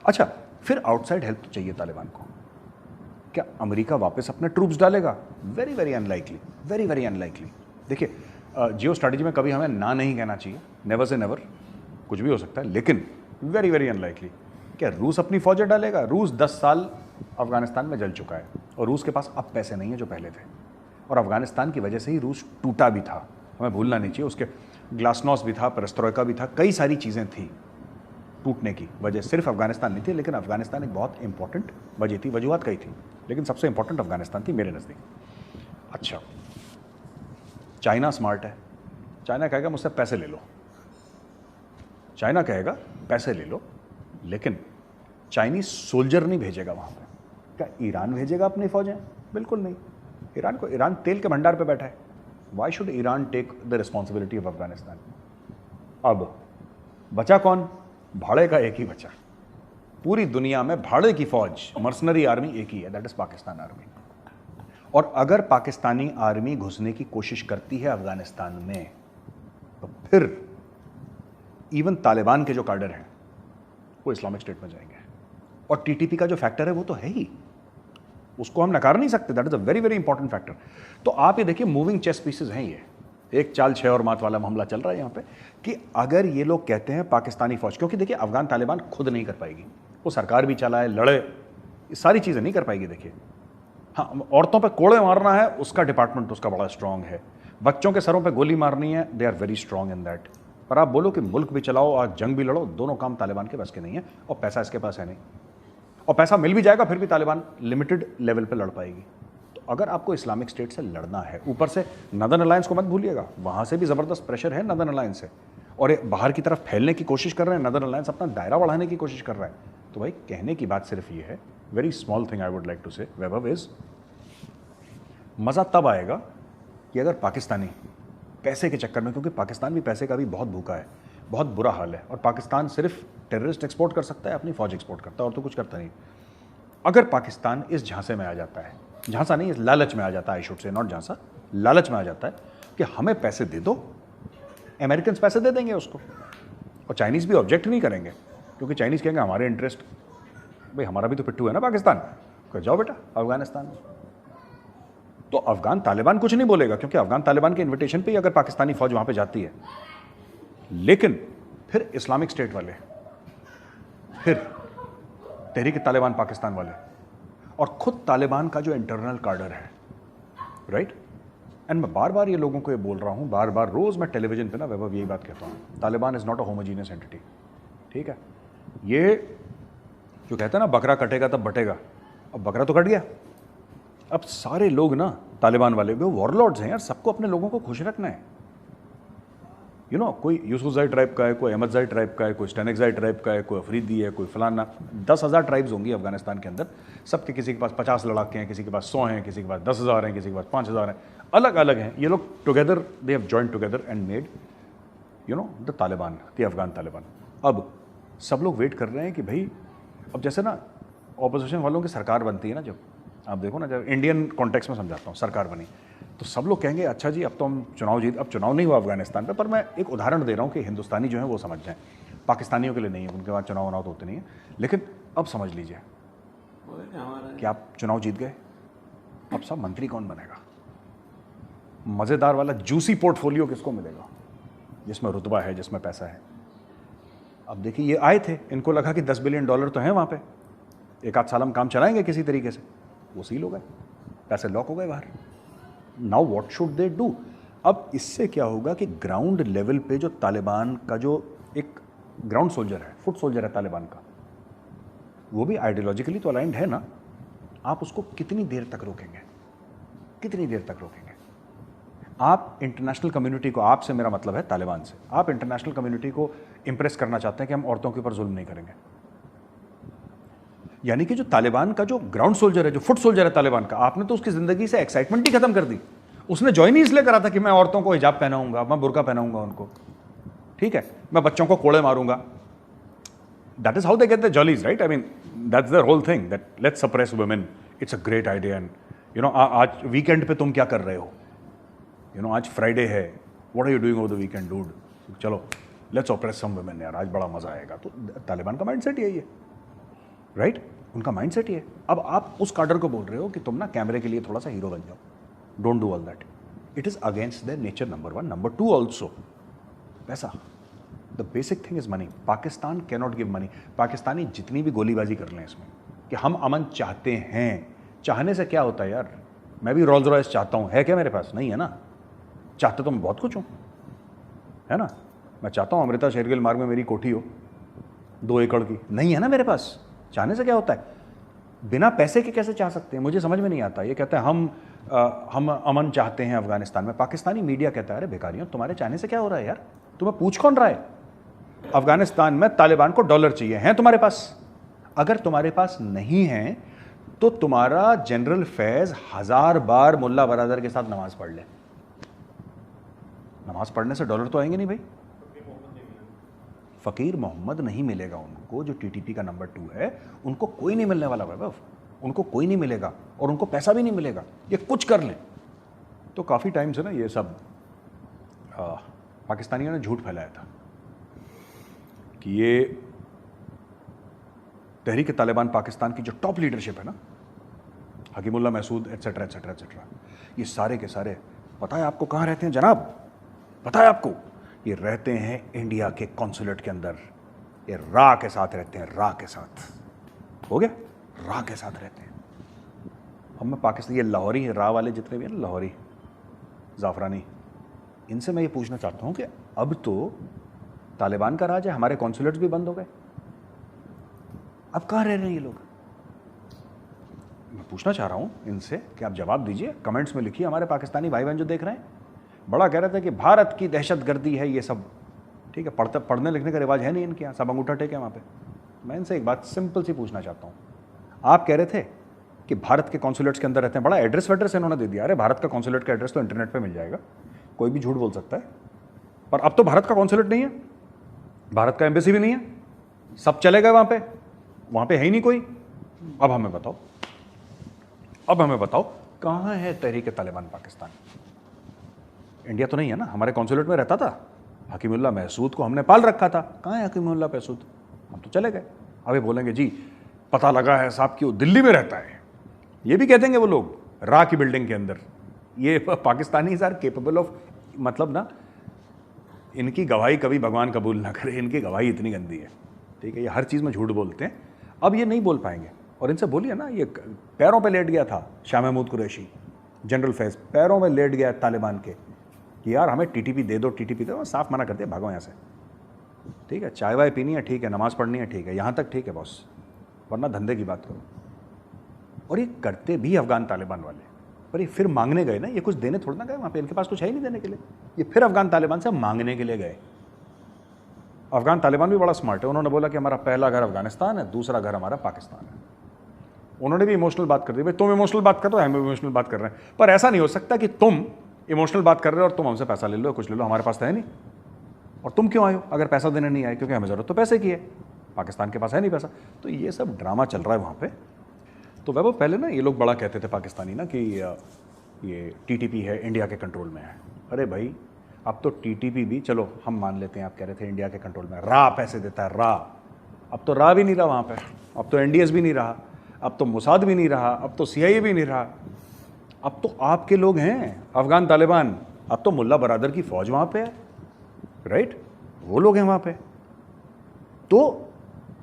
S2: अच्छा, फिर आउटसाइड हेल्प तो चाहिए तालिबान को। क्या अमेरिका वापस अपने ट्रूप्स डालेगा? Very very unlikely, very very unlikely. देखिए, जियो स्ट्रैटेजी में कभी हमें ना नहीं कहना चाहिए, नेवर से नेवर, कुछ भी हो सकता है, लेकिन वेरी वेरी अनलाइकली। क्या रूस अपनी फौजें डालेगा? रूस 10 साल अफगानिस्तान में जल चुका है और रूस के पास अब पैसे नहीं है जो पहले थे, और अफगानिस्तान की वजह से ही रूस टूटा भी था, हमें भूलना नहीं चाहिए। उसके ग्लासनॉस्ट भी था, पेरेस्ट्रोइका भी था, कई सारी चीज़ें थी। टूटने की वजह सिर्फ अफगानिस्तान नहीं थी, लेकिन अफगानिस्तान एक बहुत इंपॉर्टेंट वजह थी, वजूहत कई थी, लेकिन सबसे इंपॉर्टेंट अफगानिस्तान थी मेरे नज़दीक। अच्छा, चाइना स्मार्ट है। चाइना कहेगा मुझसे पैसे ले लो, चाइना कहेगा पैसे ले लो, लेकिन चाइनीज सोल्जर नहीं भेजेगा वहाँ पे। क्या ईरान भेजेगा अपनी फौजें? बिल्कुल नहीं। ईरान तेल के भंडार पे बैठा है। Why should Iran take the responsibility of Afghanistan? अब बचा कौन? भाड़े का एक ही बचा। पूरी दुनिया में भाड़े की फौज, मर्सनरी आर्मी एक ही है, दैट इज पाकिस्तान आर्मी। और अगर पाकिस्तानी आर्मी घुसने की कोशिश करती है अफगानिस्तान में, तो फिर इवन तालिबान के जो कार्डर हैं वो इस्लामिक स्टेट में जाएंगे। और टीटीपी का जो फैक्टर है वो तो है ही, उसको हम नकार नहीं सकते, that is a very very important factor. तो आप ये देखिए, मूविंग चेस पीसेस हैं ये। एक चाल 6 और मात वाला मामला चल रहा है यहाँ पे कि अगर ये लोग कहते हैं पाकिस्तानी फौज, क्योंकि देखिए अफगान तालिबान खुद नहीं कर पाएगी, वो सरकार भी चलाए, लड़े, ये सारी चीज़ें नहीं कर पाएगी। देखिए, हाँ, औरतों पे कोड़े मारना है, उसका डिपार्टमेंट उसका बड़ा स्ट्रांग है। बच्चों के सरों पे गोली मारनी है, they are very strong in that. पर आप बोलो कि मुल्क भी चलाओ और जंग भी लड़ो, दोनों काम तालिबान के बस के नहीं है, और पैसा इसके पास है नहीं। और पैसा मिल भी जाएगा फिर भी तालिबान लिमिटेड लेवल पे लड़ पाएगी। तो अगर आपको इस्लामिक स्टेट से लड़ना है, ऊपर से नदर्न अलायंस को मत भूलिएगा, वहाँ से भी ज़बरदस्त प्रेशर है नदर्न अलायंस से, और ये बाहर की तरफ फैलने की कोशिश कर रहे हैं, नदर्न अलायंस अपना दायरा बढ़ाने की कोशिश कर रहा है। तो भाई कहने की बात सिर्फ ये है, very small thing I would like to say Vaibhav is, मज़ा तब आएगा कि अगर पाकिस्तानी पैसे के चक्कर में, क्योंकि पाकिस्तान भी पैसे का भी बहुत भूखा है, बहुत बुरा हाल है, और पाकिस्तान सिर्फ टेररिस्ट एक्सपोर्ट कर सकता है, अपनी फौज एक्सपोर्ट करता है, और तो कुछ करता नहीं। अगर पाकिस्तान इस झांसे में आ जाता है, झांसा नहीं, इस लालच में आ जाता है, आई शुड से नॉट झांसा, लालच में आ जाता है कि हमें पैसे दे दो, अमेरिकन पैसे दे देंगे उसको, और चाइनीज़ भी ऑब्जेक्ट नहीं करेंगे, क्योंकि चाइनीज़ कहेंगे हमारे इंटरेस्ट, भाई हमारा भी तो पिट्ठू है ना पाकिस्तान, कह जाओ बेटा अफगानिस्तान में। तो अफगान तालिबान कुछ नहीं बोलेगा, क्योंकि अफगान तालिबान के इन्विटेशन पे ही अगर पाकिस्तानी फौज वहाँ पे जाती है। लेकिन फिर इस्लामिक स्टेट वाले, फिर तहरीक तालिबान पाकिस्तान वाले, और खुद तालिबान का जो इंटरनल कार्डर है, राइट। एंड मैं बार बार ये लोगों को ये बोल रहा हूँ, बार बार रोज़ मैं टेलीविजन पे ना वैभव यही बात कहता हूँ, Taliban is not a homogeneous entity, ठीक है। ये जो कहते हैं ना बकरा कटेगा तब बटेगा, अब बकरा तो कट गया, अब सारे लोग ना तालिबान वाले वो वॉरलॉर्ड्स हैं यार, सबको अपने लोगों को खुश रखना है। यू नो, कोई यूसुफजाई ट्राइब का है, कोई अहमदजाई ट्राइब का है, कोई स्टेनिकजाई ट्राइब का है, कोई अफरीदी है, कोई फलाना, 10,000 ट्राइब्स होंगी अफगानिस्तान के अंदर, सबके किसी के पास 50 लड़ाके हैं, किसी के पास 100 हैं, किसी के पास 10,000 हैं, किसी के पास 5,000 हैं, अलग अलग हैं। ये लोग together they have joined together and made you know the Taliban, the Afghan Taliban. अब सब लोग वेट कर रहे हैं कि भाई, अब जैसे ना ऑपोजिशन वालों की सरकार बनती है ना, जब आप देखो ना, जब इंडियन कॉन्टेक्स्ट में समझाता हूँ, सरकार बनी तो सब लोग कहेंगे अच्छा जी अब तो हम चुनाव जीत, अब चुनाव नहीं हुआ अफगानिस्तान पे, पर मैं एक उदाहरण दे रहा हूँ कि हिंदुस्तानी जो है वो समझ जाएं, पाकिस्तानियों के लिए नहीं है, उनके बाद चुनाव तो होते नहीं है, लेकिन अब समझ लीजिए कि आप चुनाव जीत गए, अब सब मंत्री कौन बनेगा, मज़ेदार वाला जूसी पोर्टफोलियो किसको मिलेगा, जिसमें रुतबा है, जिसमें पैसा है। अब देखिए ये आए थे, इनको लगा कि $10 बिलियन तो हैं वहाँ पे, एक आध साल हम काम चलाएंगे किसी तरीके से, वो सील हो गए, पैसे लॉक हो गए बाहर। Now what should they do? अब इससे क्या होगा कि ग्राउंड लेवल पे जो तालिबान का जो एक ग्राउंड सोल्जर है, फुट सोल्जर है तालिबान का, वो भी आइडियोलॉजिकली तो अलाइंड है ना, आप उसको कितनी देर तक रोकेंगे, कितनी देर तक रोकेंगे? आप इंटरनेशनल कम्युनिटी को, आपसे मेरा मतलब है तालिबान से, आप इंटरनेशनल कम्युनिटी को इंप्रेस करना चाहते हैं कि हम औरतों के ऊपर जुल्म नहीं करेंगे, यानी कि जो तालिबान का जो ग्राउंड सोल्जर है, जो फुट सोल्जर है तालिबान का, आपने तो उसकी ज़िंदगी से एक्साइटमेंट ही खत्म कर दी। उसने ज्वाइन ही इसलिए करा था कि मैं औरतों को हिजाब पहनाऊंगा, मैं बुर्का पहनाऊंगा उनको, ठीक है, मैं बच्चों को कोड़े मारूंगा। That is how they get the jollies, right? I mean that's the whole thing, that let's suppress women, it's a great idea. And you know, आज वीकेंड पे तुम क्या कर रहे हो? यू नो, आज फ्राइडे है, what are you doing over the weekend dude? चलो लेट्स ऑपरेस सम वुमेन यार, आज बड़ा मजा आएगा। तो तालिबान का माइंडसेट यही है, राइट? उनका माइंडसेट ये है। अब आप उस काडर को बोल रहे हो कि तुम ना कैमरे के लिए थोड़ा सा हीरो बन जाओ, don't do all that, it is against their nature, number 1। Number 2 also पैसा, the basic thing is money. Pakistan can not give money. Pakistani जितनी भी गोलीबाजी कर लें इसमें कि हम अमन चाहते हैं, चाहने से क्या होता है यार? मैं भी रोल्स रॉयस चाहता हूँ, है क्या मेरे पास? नहीं है ना। चाहते तो मैं बहुत कुछ हूँ, है ना। मैं चाहता हूँ अमृता शेरगिल मार्ग में मेरी कोठी हो 2 एकड़ की, नहीं है ना मेरे पास। चाहने से क्या होता है? बिना पैसे के कैसे चाह सकते हैं? मुझे समझ में नहीं आता। ये कहते हैं हम अमन चाहते हैं अफगानिस्तान में। पाकिस्तानी मीडिया कहता है अरे बेकारियों, तुम्हारे चाहने से क्या हो रहा है यार? तुम्हें पूछ कौन रहा है? अफगानिस्तान में तालिबान को डॉलर चाहिए, हैं तुम्हारे पास? अगर तुम्हारे पास नहीं है तो तुम्हारा जनरल फैज 1000 बार मुल्ला बरादर के साथ नमाज पढ़ ले। नमाज पढ़ने से डॉलर तो आएंगे नहीं भाई। फ़कीर मोहम्मद नहीं मिलेगा उनको, जो टीटीपी का नंबर 2 है, उनको कोई नहीं मिलने वाला वैभव, उनको कोई नहीं मिलेगा और उनको पैसा भी नहीं मिलेगा। ये कुछ कर लें तो काफ़ी टाइम से ना ये सब पाकिस्तानियों ने झूठ फैलाया था कि ये तहरीक तालिबान पाकिस्तान की जो टॉप लीडरशिप है ना, Hakimullah Mehsud etcetera etcetera etcetera, ये सारे के सारे पता है आपको कहाँ रहते हैं जनाब? पता है आपको? ये रहते हैं इंडिया के कॉन्सुलेट के अंदर। ये रा के साथ रहते हैं, रा के साथ। हो गया? रा के साथ रहते हैं। हम में पाकिस्तान, ये लाहौरी है, रा वाले जितने भी हैं ना, लाहौरी जाफरानी, इनसे मैं ये पूछना चाहता हूँ कि अब तो तालिबान का राज है, हमारे कॉन्सुलेट्स भी बंद हो गए, अब कहाँ रह रहे हैं ये लोग? मैं पूछना चाह रहा हूँ इनसे कि आप जवाब दीजिए, कमेंट्स में लिखिए। हमारे पाकिस्तानी भाई बहन जो देख रहे हैं बड़ा कह रहे थे कि भारत की दहशतगर्दी है ये सब, ठीक है, पढ़ने लिखने का रिवाज है नहीं इनके यहाँ, सब अंगूठा टेके वहाँ पे। मैं इनसे एक बात सिंपल सी पूछना चाहता हूँ। आप कह रहे थे कि भारत के कॉन्सुलेट्स के अंदर रहते हैं, बड़ा एड्रेस वेड्रेस इन्होंने दे दिया। अरे भारत का कॉन्सुलेट का एड्रेस तो इंटरनेट पर मिल जाएगा, कोई भी झूठ बोल सकता है। पर अब तो भारत का कॉन्सुलेट नहीं है, भारत का एम्बेसी भी नहीं है, सब चले गए वहाँ पे है ही नहीं कोई। अब हमें बताओ कहाँ है तहरीक तालिबान पाकिस्तान? इंडिया तो नहीं है ना, हमारे कॉन्सुलेट में रहता था। हकीमुल्ला महसूद को हमने पाल रखा था, कहाँ है हकीमुल्ला महसूद? हम तो चले गए। अभी बोलेंगे जी पता लगा है साहब कि वो दिल्ली में रहता है, ये भी कह देंगे वो लोग, रा की बिल्डिंग के अंदर। ये पाकिस्तानी आर केपेबल ऑफ, मतलब ना, इनकी गवाही कभी भगवान कबूल ना करे, इनकी गवाही इतनी गंदी है, ठीक है। ये हर चीज़ में झूठ बोलते हैं, अब ये नहीं बोल पाएंगे। और इनसे बोलिए ना, ये पैरों पे लेट गया था शाह महमूद कुरैशी, जनरल फैज पैरों में लेट गया तालिबान के कि यार हमें टीटीपी दे दो, टीटीपी दे दो। साफ मना करते भागो यहाँ से, ठीक है। चाय वाय पीनी है ठीक है, नमाज़ पढ़नी है ठीक है, यहाँ तक ठीक है बॉस, वरना धंधे की बात करो। और ये करते भी अफगान तालिबान वाले, पर ये फिर मांगने गए ना, ये कुछ देने थोड़ा ना गए वहाँ पे, इनके पास कुछ है ही नहीं देने के लिए। ये फिर अफगान तालिबान से मांगने के लिए गए। अफगान तालिबान भी बड़ा स्मार्ट है, उन्होंने बोला कि हमारा पहला घर अफगानिस्तान है, दूसरा घर हमारा पाकिस्तान है। उन्होंने भी इमोशनल बात कर दी, भाई तुम इमोशनल बात कर रहे हो, हम इमोशनल बात कर रहे हैं, पर ऐसा नहीं हो सकता कि तुम इमोशनल बात कर रहे हो और तुम हमसे पैसा ले लो, कुछ ले लो, हमारे पास तो है नहीं। और तुम क्यों आए हो अगर पैसा देने नहीं आए? क्योंकि हमें ज़रूरत तो पैसे की है, पाकिस्तान के पास है नहीं पैसा। तो ये सब ड्रामा चल रहा है वहाँ पे। तो वह पहले ना ये लोग बड़ा कहते थे पाकिस्तानी ना कि ये टीटीपी है, इंडिया के कंट्रोल में है। अरे भाई अब तो टीटीपी भी, चलो हम मान लेते हैं, आप कह रहे थे इंडिया के कंट्रोल में, रा पैसे देता है, रा। अब तो रा भी नहीं रहा वहाँ पे, अब तो एनडीएस भी नहीं रहा, अब तो मोसाद भी नहीं रहा, अब तो सीआईए भी नहीं रहा, अब तो आपके लोग हैं अफगान तालिबान, अब तो मुल्ला बरादर की फौज वहाँ पे है, राइट, वो लोग हैं वहाँ पे। तो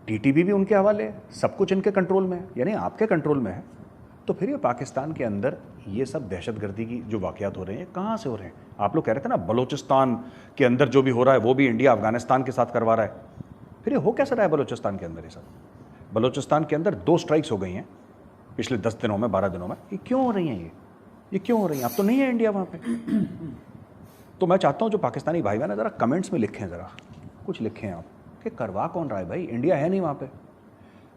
S2: टीटीपी भी उनके हवाले है, सब कुछ इनके कंट्रोल में है, यानी आपके कंट्रोल में है। तो फिर ये पाकिस्तान के अंदर ये सब दहशतगर्दी की जो वाक़यात हो रहे हैं कहाँ से हो रहे हैं? आप लोग कह रहे थे ना बलूचिस्तान के अंदर जो भी हो रहा है वो भी इंडिया अफगानिस्तान के साथ करवा रहा है। फिर ये हो कैसे रहा है बलूचिस्तान के अंदर? ये सब बलूचिस्तान के अंदर 2 स्ट्राइक्स हो गई हैं पिछले 10 दिनों में, 12 दिनों में। ये क्यों हो रही हैं? ये क्यों हो रही हैं? अब तो नहीं है इंडिया वहाँ पे। तो मैं चाहता हूँ जो पाकिस्तानी भाई बहन ज़रा कमेंट्स में लिखें, ज़रा कुछ लिखें आप कि करवा कौन रहा है भाई? इंडिया है नहीं वहाँ पे।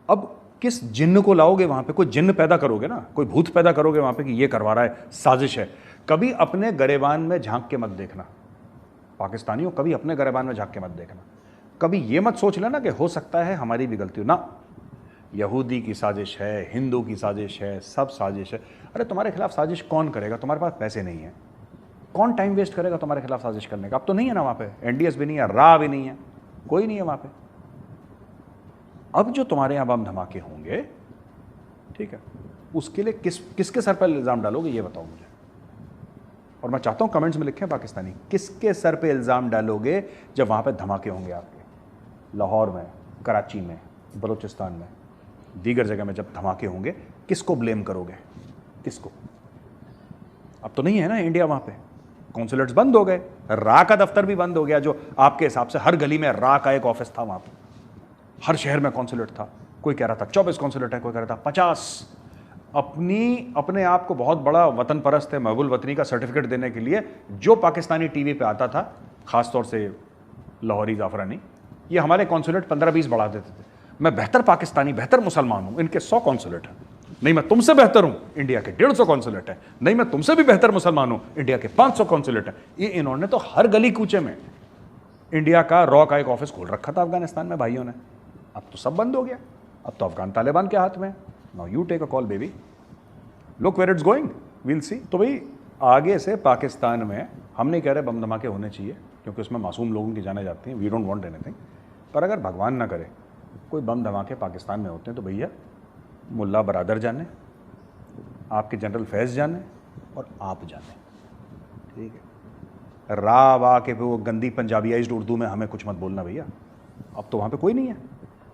S2: अब किस जिन्न को लाओगे वहां पे? कोई जिन्न पैदा करोगे ना, कोई भूत पैदा करोगे वहां पे कि ये करवा रहा है, साजिश है। कभी अपने गरेबान में झांक के मत देखना पाकिस्तानियों, कभी अपने गरेबान में झांक के मत देखना। कभी ये मत सोच लेना कि हो सकता है हमारी भी गलती हो ना। यहूदी की साजिश है, हिंदू की साजिश है, सब साजिश है। अरे तुम्हारे खिलाफ साजिश कौन करेगा? तुम्हारे पास पैसे नहीं है, कौन टाइम वेस्ट करेगा तुम्हारे खिलाफ साजिश करने का? अब तो नहीं है ना वहाँ पे, एनडीएस भी नहीं है, रा भी नहीं है, कोई नहीं है वहाँ पे। अब जो तुम्हारे यहाँ बम धमाके होंगे, ठीक है, उसके लिए किसके सर पर इल्ज़ाम डालोगे ये बताओ मुझे। और मैं चाहता हूँ कमेंट्स में लिखें पाकिस्तानी, किसके सर पे इल्ज़ाम डालोगे जब वहाँ पे धमाके होंगे आपके? लाहौर में, कराची में, बलूचिस्तान में, दीगर जगह में जब धमाके होंगे, किसको ब्लेम करोगे? किसको? अब तो नहीं है ना इंडिया वहाँ पे, कॉन्सुलेट्स बंद हो गए, रा का दफ्तर भी बंद हो गया, जो आपके हिसाब से हर गली में रा का एक ऑफिस था वहाँ पे, हर शहर में कॉन्सुलेट था। कोई कह रहा था 24 कॉन्सुलेट है, कोई कह रहा था 50। अपने आप को बहुत बड़ा वतन परस्त है, महबूल वतनी का सर्टिफिकेट देने के लिए जो पाकिस्तानी टीवी पे आता था, खासतौर से लाहौरी जाफरानी, ये हमारे कॉन्सुलेट 15-20 बढ़ा देते थे। मैं बेहतर पाकिस्तानी, बेहतर मुसलमान हूँ, इनके 100 कॉन्सुलेट हैं। नहीं मैं तुमसे बेहतर हूँ, इंडिया के 150 कॉन्सुलेट हैं। नहीं मैं तुमसे भी बेहतर मुसलमान हूँ, इंडिया के 500 कॉन्सुलेट हैं। ये इन्होंने तो हर गली कूचे में इंडिया का रॉ का एक ऑफिस खोल रखा था अफगानिस्तान में भाइयों ने। अब तो सब बंद हो गया, अब तो अफगान तालिबान के हाथ में। Now you take a call baby, look where it's going, we'll see. तो भाई आगे से पाकिस्तान में हम नहीं कह रहे बम धमाके होने चाहिए, क्योंकि उसमें मासूम लोगों की जाने जाती हैं, वी डोंट वांट एनीथिंग। पर अगर भगवान ना करे कोई बम धमाके पाकिस्तान में होते हैं तो भैया मुल्ला बरादर जाने, आपके जनरल फैज़ जाने और आप जाने, ठीक है। रा वा के वो गंदी पंजाबियाइज्ड उर्दू में हमें कुछ मत बोलना भैया। अब तो वहाँ पे कोई नहीं है,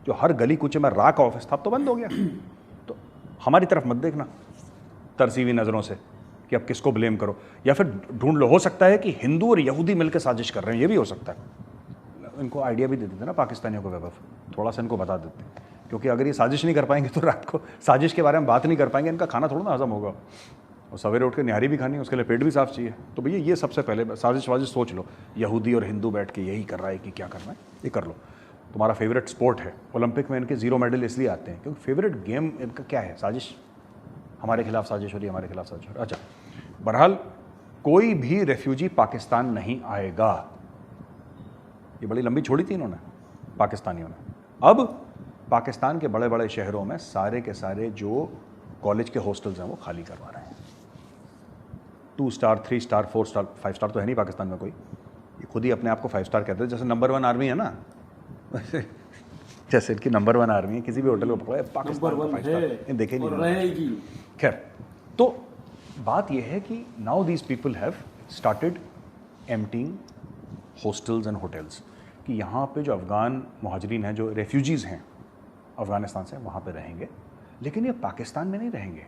S2: जो हर गली कूचे में रा का ऑफिस था अब तो बंद हो गया। तो हमारी तरफ मत देखना तरसी हुई नज़रों से कि अब किसको ब्लेम करो, या फिर ढूंढ लो, हो सकता है कि हिंदू और यहूदी मिलकर साजिश कर रहे हैं, ये भी हो सकता है। इनको आइडिया भी दे देते ना पाकिस्तानियों को, वैभव थोड़ा सा इनको बता देते, क्योंकि अगर ये साजिश नहीं कर पाएंगे तो रात को साजिश के बारे में बात नहीं कर पाएंगे, इनका खाना थोड़ा ना हजम होगा। और सवेरे उठ के निहारी भी खानी है, उसके लिए पेट भी साफ चाहिए। तो भैया ये सबसे पहले साजिश वाजिश सोच लो, यहूदी और हिंदू बैठ के यही कर रहा है कि क्या करना है ये कर लो। तुम्हारा फेवरेट स्पोर्ट है, ओलंपिक में इनके 0 मेडल इसलिए आते हैं क्योंकि फेवरेट गेम इनका क्या है? साजिश। हमारे खिलाफ साजिश हो रही है, हमारे खिलाफ साजिश हो रही है। अच्छा, बहरहाल कोई भी रेफ्यूजी पाकिस्तान नहीं आएगा, ये बड़ी लंबी छोड़ी थी इन्होंने पाकिस्तानियों ने। अब पाकिस्तान के बड़े बड़े शहरों में सारे के सारे जो कॉलेज के हॉस्टल्स हैं वो खाली करवा रहे हैं। 2 स्टार, 3 स्टार, 4 स्टार, 5 स्टार तो है नहीं पाकिस्तान में कोई, ये खुद ही अपने आप को 5 स्टार कहते हैं। जैसे नंबर 1 आर्मी है ना, जैसे इनकी नंबर 1 आर्मी है, किसी भी होटल को पकड़ो पाकिस्तान का 5 स्टार देखे नहीं। खैर, तो बात यह है कि now these people have started emptying hostels and hotels, कि यहाँ पे जो अफ़गान मुहाजिरीन हैं, जो रेफ्यूजीज़ हैं अफ़गानिस्तान से, वहाँ पे रहेंगे। लेकिन ये पाकिस्तान में नहीं रहेंगे,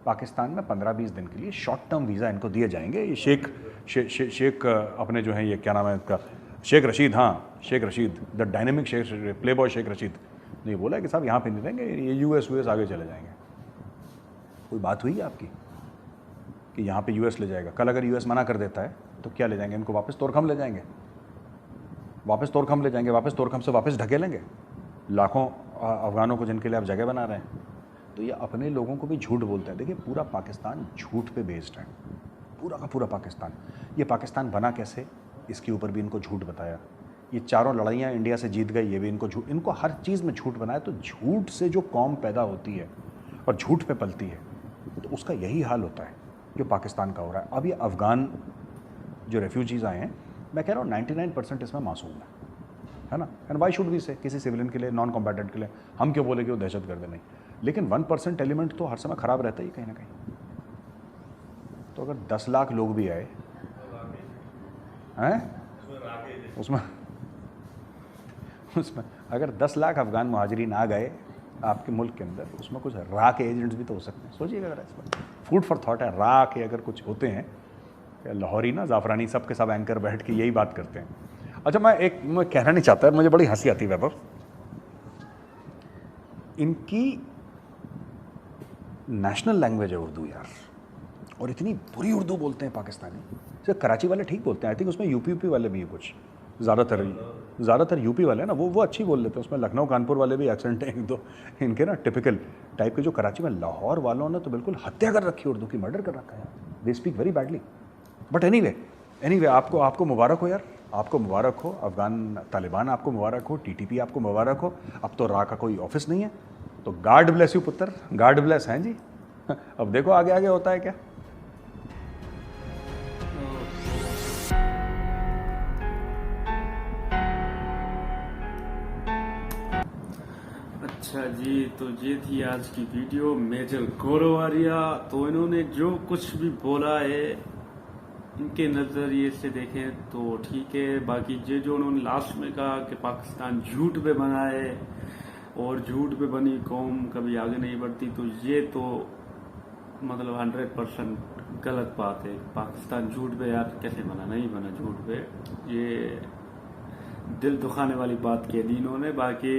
S2: पाकिस्तान में 15-20 दिन के लिए शॉर्ट टर्म वीज़ा इनको दिए जाएंगे। ये शेख अपने जो हैं, ये क्या नाम है इसका, शेख रशीद, हाँ Sheikh Rashid, the dynamic Sheikh, playboy Sheikh Rashid ने ये बोला कि साहब यहाँ पे नहीं रहेंगे, ये यूएस आगे चले जाएंगे। कोई बात हुई आपकी कि यहाँ पे यूएस ले जाएगा? कल अगर यूएस मना कर देता है तो क्या ले जाएंगे इनको? वापस तोरखम ले जाएंगे, वापस तोरखम ले जाएंगे, वापस तोरखम से वापस ढकेलेंगे लाखों अफगानों को जिनके लिए आप जगह बना रहे हैं। तो ये अपने लोगों को भी झूठ बोलते हैं। देखिए पूरा पाकिस्तान झूठ पे बेस्ड है, पूरा का पूरा पाकिस्तान। ये पाकिस्तान बना कैसे, इसके ऊपर भी इनको झूठ बताया। ये चारों लड़ाइयाँ इंडिया से जीत गई, ये भी इनको झूठ, इनको हर चीज़ में झूठ बनाया। तो झूठ से जो कौम पैदा होती है और झूठ पे पलती है, तो उसका यही हाल होता है जो पाकिस्तान का हो रहा है। अब ये अफ़गान जो रेफ्यूजीज़ आए हैं, मैं कह रहा हूँ 99% इसमें मासूम है ना। एंड वाई शुड वी से, किसी सिविलियन के लिए, नॉन कॉम्बैटेंट के लिए हम क्यों बोले कि वो दहशतगर्द नहीं। लेकिन 1% एलिमेंट तो हर समय ख़राब रहता ही कहीं ना कहीं। तो अगर 10 लाख लोग भी आए हैं उसमें अगर 10 लाख अफगान मुहाजिरीन आ गए आपके मुल्क के अंदर, उसमें कुछ रा के एजेंट्स भी तो हो सकते हैं। सोचिएगा अगर इसमें फूड फॉर थॉट है, रा के अगर कुछ होते हैं, लाहौरी ना जाफरानी सब के सब एंकर बैठ के यही बात करते हैं। अच्छा, मैं कहना नहीं चाहता, मुझे बड़ी हंसी आती है वैभव, इनकी नेशनल लैंग्वेज है उर्दू यार, और इतनी बुरी उर्दू बोलते हैं पाकिस्तानी। सिर्फ कराची वाले ठीक बोलते हैं, आई थिंक उसमें यूपी वाले भी है कुछ, ज़्यादातर यूपी वाले हैं ना, वो अच्छी बोल लेते हैं, उसमें लखनऊ कानपुर वाले भी एक्सेंट हैं एक दो इनके ना, टिपिकल टाइप के। जो कराची में लाहौर वालों ने तो बिल्कुल हत्या कर रखी है उर्दू की, मर्डर कर रखा है, they speak very badly. But anyway आपको मुबारक हो यार, आपको मुबारक हो, अफगान तालिबान आपको मुबारक हो, टीटीपी आपको मुबारक हो। अब तो रा का कोई ऑफिस नहीं है, तो गॉड ब्लेस यू पुत्र, गॉड ब्लेस हैं जी। अब देखो आगे आगे होता है क्या।
S1: अच्छा जी, तो ये थी आज की वीडियो मेजर गौरव आर्या। तो इन्होंने जो कुछ भी बोला है इनके नज़रिए से देखें तो ठीक है, बाकी ये जो उन्होंने लास्ट में कहा कि पाकिस्तान झूठ पे बना है और झूठ पे बनी कौम कभी आगे नहीं बढ़ती, तो ये तो मतलब 100% गलत बात है। पाकिस्तान झूठ पे यार कैसे बना, नहीं बना झूठ पे, ये दिल दुखाने वाली बात कह दी इन्होंने। बाकी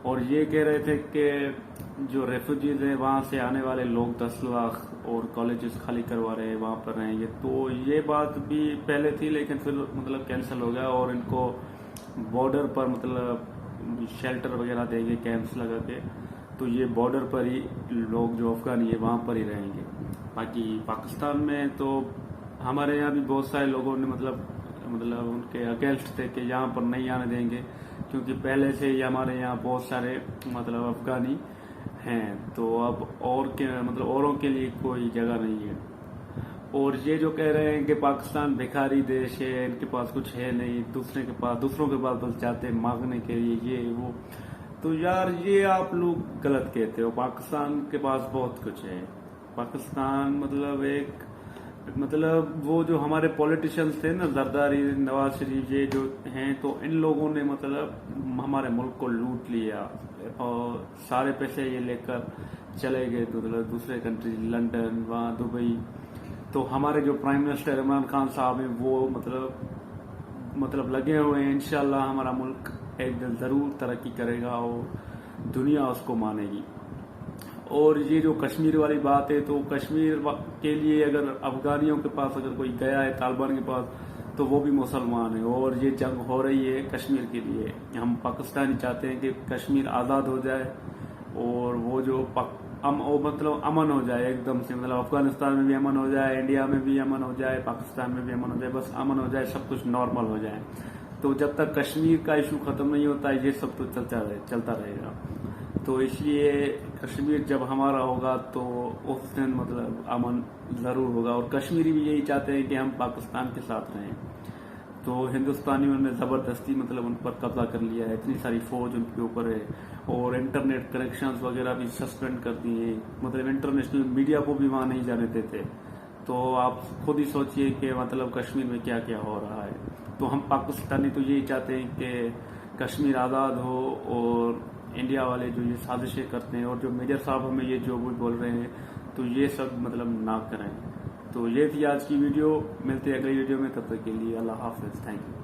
S1: और ये कह रहे थे कि जो रेफ्यूजीज हैं वहाँ से आने वाले लोग 10 लाख और कॉलेजेस खाली करवा रहे हैं, वहाँ पर रहेंगे, तो ये बात भी पहले थी लेकिन फिर मतलब कैंसिल हो गया और इनको बॉर्डर पर मतलब शेल्टर वगैरह देंगे कैंप्स लगा के, तो ये बॉर्डर पर ही लोग जो अफगानी है वहाँ पर ही रहेंगे। बाकी पाकिस्तान में तो हमारे यहाँ भी बहुत सारे लोगों ने मतलब उनके अगेंस्ट थे कि यहाँ पर नहीं आने देंगे, क्योंकि पहले से ही हमारे यहाँ बहुत सारे मतलब अफगानी हैं, तो अब और के मतलब औरों के लिए कोई जगह नहीं है। और ये जो कह रहे हैं कि पाकिस्तान भिखारी देश है, इनके पास कुछ है नहीं, दूसरों के पास बस जाते हैं मांगने के लिए ये वो, तो यार ये आप लोग गलत कहते हो। पाकिस्तान के पास बहुत कुछ है। पाकिस्तान मतलब वो जो हमारे पॉलिटिशियंस थे ना, जरदारी, नवाज शरीफ, ये जो हैं, तो इन लोगों ने मतलब हमारे मुल्क को लूट लिया और सारे पैसे ये लेकर चले गए दूसरे कंट्री, लंदन, वहाँ दुबई। तो हमारे जो प्राइम मिनिस्टर इमरान खान साहब हैं वो मतलब लगे हुए हैं, इंशाल्लाह हमारा मुल्क एक दिन जरूर तरक्की करेगा और दुनिया उसको मानेगी। और ये जो कश्मीर वाली बात है, तो कश्मीर के लिए अगर अफगानियों के पास अगर कोई गया है तालिबान के पास, तो वो भी मुसलमान है और ये जंग हो रही है कश्मीर के लिए। हम पाकिस्तानी चाहते हैं कि कश्मीर आज़ाद हो जाए और वो जो मतलब अमन हो जाए एकदम से, मतलब अफगानिस्तान में भी अमन हो जाए, इंडिया में भी अमन हो जाए, पाकिस्तान में भी अमन हो जाए, बस अमन हो जाए, सब कुछ नॉर्मल हो जाए। तो जब तक कश्मीर का इशू खत्म नहीं होता है, ये सब तो चलता रहेगा। तो इसलिए कश्मीर जब हमारा होगा तो उस दिन मतलब अमन ज़रूर होगा। और कश्मीरी भी यही चाहते हैं कि हम पाकिस्तान के साथ रहें। तो हिंदुस्तानियों ने ज़बरदस्ती मतलब उन पर कब्जा कर लिया है, इतनी सारी फौज उनके ऊपर है और इंटरनेट कनेक्शंस वगैरह भी सस्पेंड कर दिए, मतलब इंटरनेशनल मीडिया को भी वहाँ नहीं जाने देते। तो आप खुद ही सोचिए कि मतलब कश्मीर में क्या क्या हो रहा है। तो हम पाकिस्तानी तो यही चाहते हैं कि कश्मीर आज़ाद हो और इंडिया वाले जो ये साजिशें करते हैं और जो मेजर साहब हमें ये जो भी बोल रहे हैं, तो ये सब मतलब ना करें। तो ये थी आज की वीडियो, मिलते हैं अगली वीडियो में, तब तक के लिए अल्लाह हाफिज़, थैंक यू।